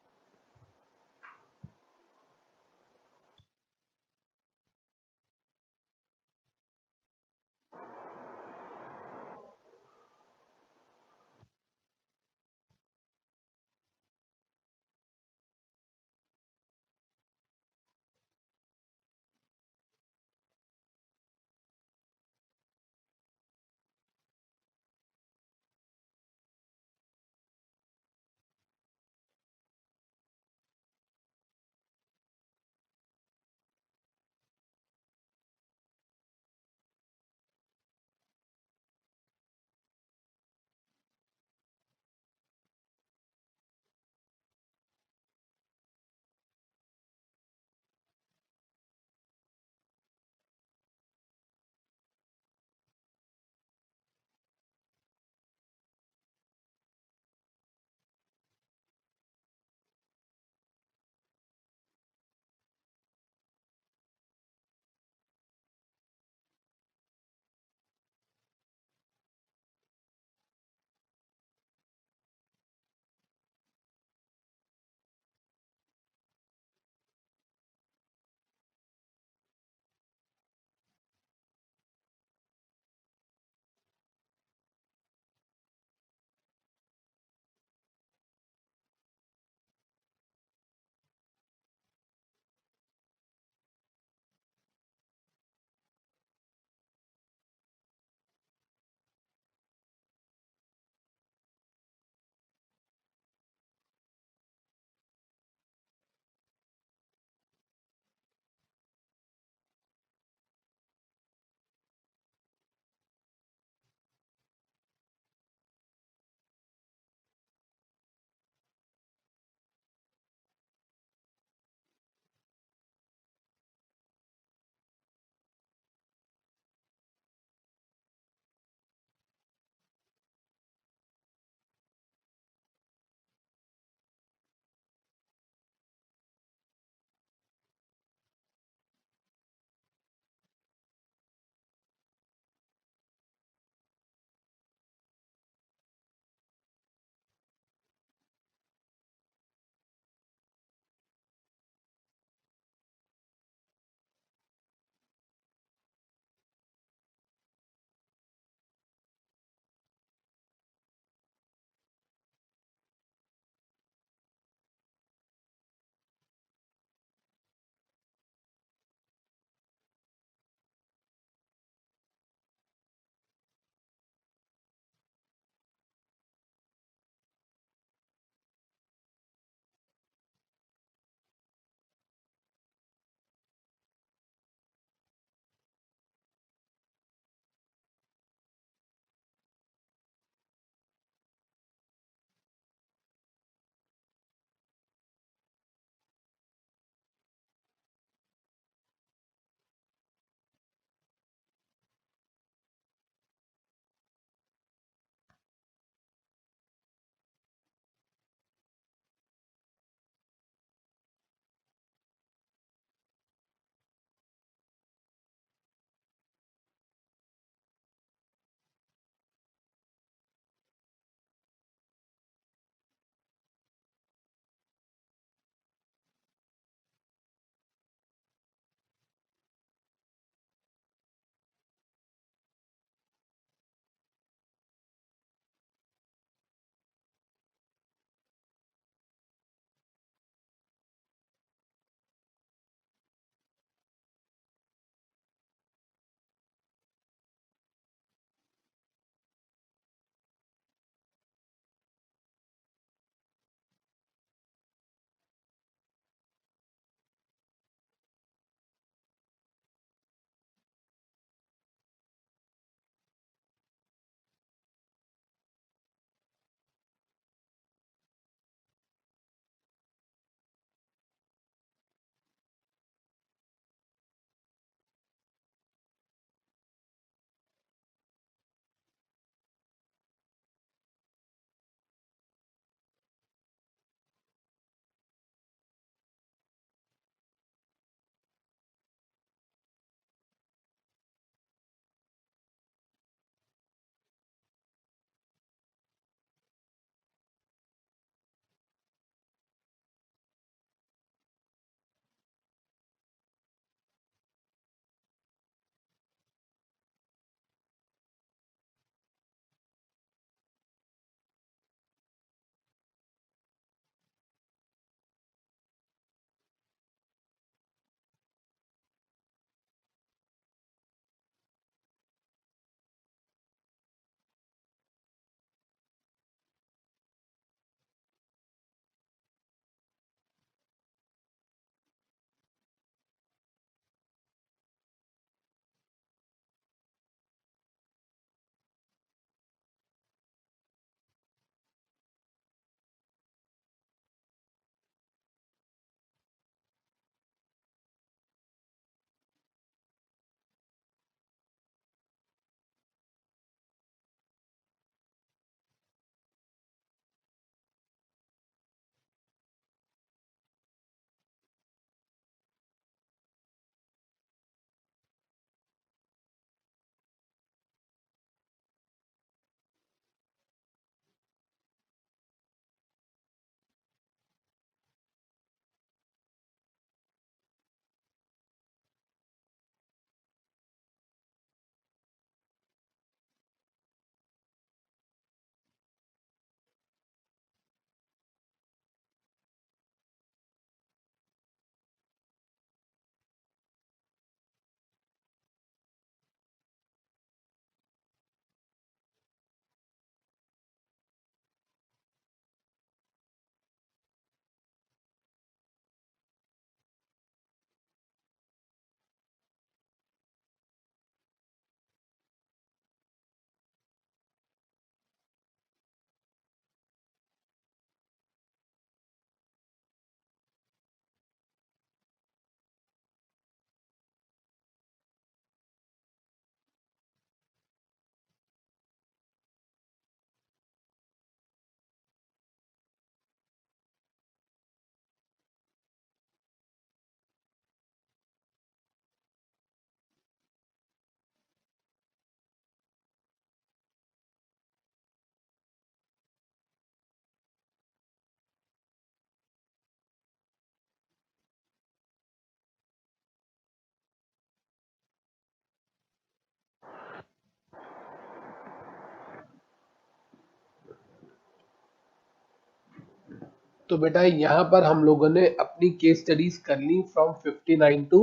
तो बेटा यहाँ पर हम लोगों ने अपनी केस स्टडीज कर ली फ्रॉम 59 टू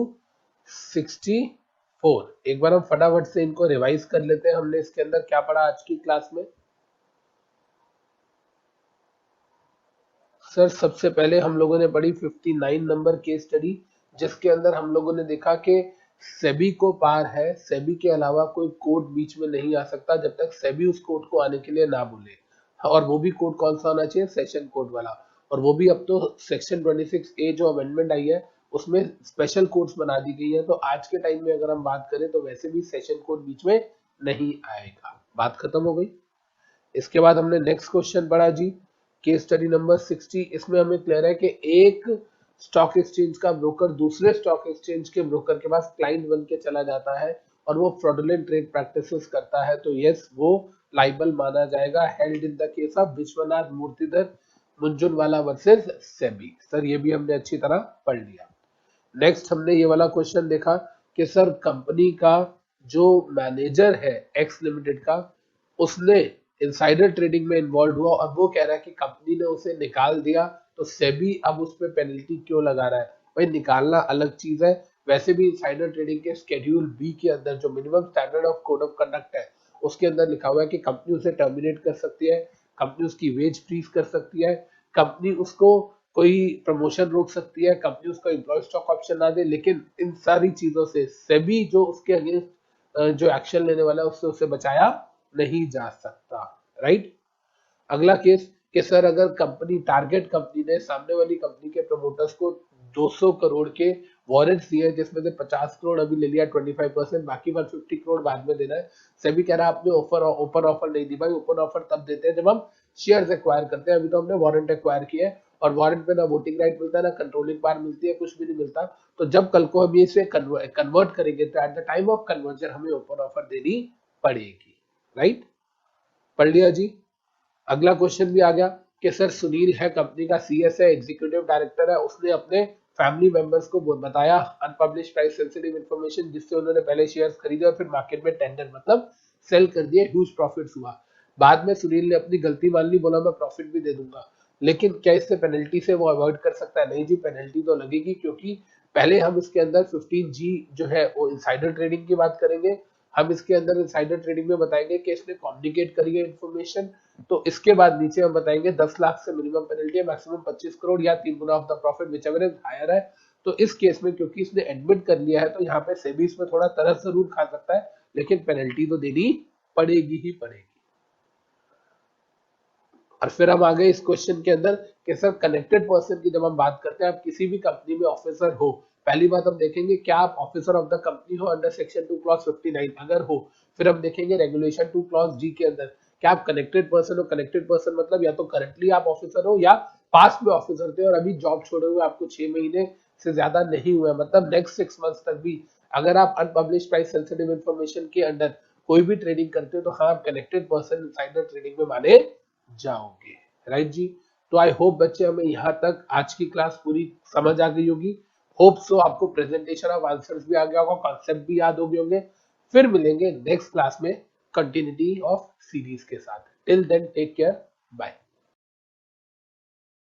64। एक बार हम फटाफट से इनको रिवाइज कर लेते हैं। हमने इसके अंदर क्या पढ़ा आज की क्लास में? सर सबसे पहले हम लोगों ने पढ़ी 59 नंबर केस स्टडी, जिसके अंदर हम लोगों ने देखा कि सेबी को पार है, सेबी के अलावा कोई कोर्ट बीच में नहीं आ सकता जब तक सेबी उस कोर्ट को आने के लिए ना बोले। और वो भी कोर्ट कौन सा होना चाहिए? सेशन कोर्ट वाला। और वो भी अब तो सेक्शन 26A जो अमेंडमेंट आई है उसमें स्पेशल कोर्ट्स बना दी गई है। तो आज के टाइम में अगर हम बात करें तो वैसे भी सेशन कोर्ट बीच में नहीं आएगा। बात खत्म हो गई। इसके बाद हमने नेक्स्ट क्वेश्चन पढ़ा जी, केस स्टडी नंबर 60। इसमें हमें क्लियर है कि एक स्टॉक एक्सचेंज का ब्रोकर दूसरे स्टॉक एक्सचेंज के ब्रोकर के पास क्लाइंट बन के चला जाता है और वो फ्रॉडुलेंट ट्रेड प्रैक्टिसेस करता है, तो यस वो लाइबल माना जाएगा। Held in the case of Vishwanath Murtidhar Munjunwala versus SEBI. Sir ये भी हमने अच्छी तरह पढ़ लिया। नेक्स्ट हमने ये वाला क्वेश्चन देखा कि सर कंपनी का जो मैनेजर है एक्स लिमिटेड का, उसने इनसाइडर ट्रेडिंग में इन्वॉल्व हुआ और वो कह रहा है कि कंपनी ने उसे निकाल दिया, तो सेबी अब उस पर पेनल्टी क्यों लगा रहा है? भाई निकालना अलग चीज है, वैसे भी इनसाइडर ट्रेडिंग के शेड्यूल बी के अंदर जो minimum standard of code of conduct है उसके अंदर लिखा हुआ है कि कंपनी उसे टर्मिनेट कर सकती है, कंपनी उसकी वेज फ्रीज कर सकती है, कंपनी उसको कोई प्रमोशन रोक सकती है, कंपनी उसको एम्प्लॉय स्टॉक ऑप्शन ना दे। लेकिन इन सारी चीजों से सेबी जो उसके अगेंस्ट जो एक्शन लेने वाला है उससे उसे बचाया नहीं जा सकता। राइट। अगला केस कि सर अगर कंपनी टारगेट कंपनी ने सामने वाली कंपनी के प्रमोटर्स को 200 करोड़ के वारंट्स दिए, जिसमें से 50 करोड़ अभी ले लिया 25%, बाकी 150 करोड़ बाद में देना है। सेबी कह रहा है आपने ओपन ऑफर नहीं दी। भाई ओपन ऑफर तब देते हैं जब हम शेयर्स एक्वायर करते हैं, अभी तो हमने वारंट एक्वायर किया है और वारंट पे ना वोटिंग राइट मिलता है ना कंट्रोलिंग पावर मिलती है, कुछ भी नहीं मिलता। तो जब कल को हम इसे कन्वर्ट करेंगे तो at the time of conversion हमें ओपन ऑफर देनी पड़ेगी। राइट, पढ़ लिया जी। अगला क्वेश्चन भी आ गया कि सर सुनील है कंपनी का सीएस है, एग्जीक्यूटिव डायरेक्टर है, उसने अपने फैमिली मेंबर्स को बताया अनपब्लिश प्राइस सेंसिटिव इंफॉर्मेशन, जिससे उन्होंने पहले शेयर्स खरीदे और फिर मार्केट में टेंडर मतलब सेल कर दिए, ह्यूज प्रॉफिट्स हुआ। बाद में सुनील ने अपनी गलती मान ली, बोला मैं प्रॉफिट भी दे दूंगा। लेकिन क्या इससे पेनल्टी से वो अवॉइड कर सकता है? नहीं जी, पेनल्टी तो लगेगी, क्योंकि पहले हम इसके अंदर 15G जो है वो इनसाइडर ट्रेडिंग की बात करेंगे। हम इसके अंदर इनसाइडर ट्रेडिंग में बताएंगे कि इसने कम्युनिकेट करी है इन्फॉर्मेशन। तो इसके बाद नीचे हम बताएंगे 10 लाख से मिनिमम पेनल्टी है, मैक्सिमम 25 करोड़ या 3 गुना of the profit whichever is higher है। तो इस केस में क्योंकि इसने एडमिट कर लिया है तो यहाँ पे सेबी इसमें थोड़ा तरस जरूर खा सकता है, लेकिन पेनल्टी तो देनी पड़ेगी ही पड़ेगी। और फिर हम आ गए इस क्वेश्चन के अंदर कि सर कनेक्टेड पर्सन की जब हम बात करते हैं, आप किसी भी कंपनी में ऑफिसर हो, पहली बात हम देखेंगे क्या आप ऑफिसर ऑफ द कंपनी हो अंडर सेक्शन 2 क्लॉज 59, अगर हो फिर हम देखेंगे रेगुलेशन 2 क्लॉज जी के अंदर क्या आप कनेक्टेड पर्सन हो। कनेक्टेड पर्सन मतलब या तो करंटली आप ऑफिसर हो या पास्ट में ऑफिसर थे और अभी जॉब छोड़े हुए आपको 6 महीने से ज्यादा नहीं हुए, मतलब नेक्स्ट 6 मंथ्स तक भी अगर आप अनपब्लिश प्राइस सेंसिटिव इंफॉर्मेशन के अंडर कोई भी ट्रेडिंग करते हो तो हाँ आप कनेक्टेड पर्सन इनसाइडर ट्रेडिंग में माने जाओगे। राइट जी। तो आई होप बच्चे हमें यहाँ तक आज की क्लास पूरी समझ आ गई होगी। होप सो आपको प्रेजेंटेशन ऑफ आंसर्स भी आ गया होगा, कॉन्सेप्ट भी याद हो गए होंगे। फिर मिलेंगे नेक्स्ट क्लास में कंटिन्यूटी ऑफ सीरीज के साथ। Till then take care, bye.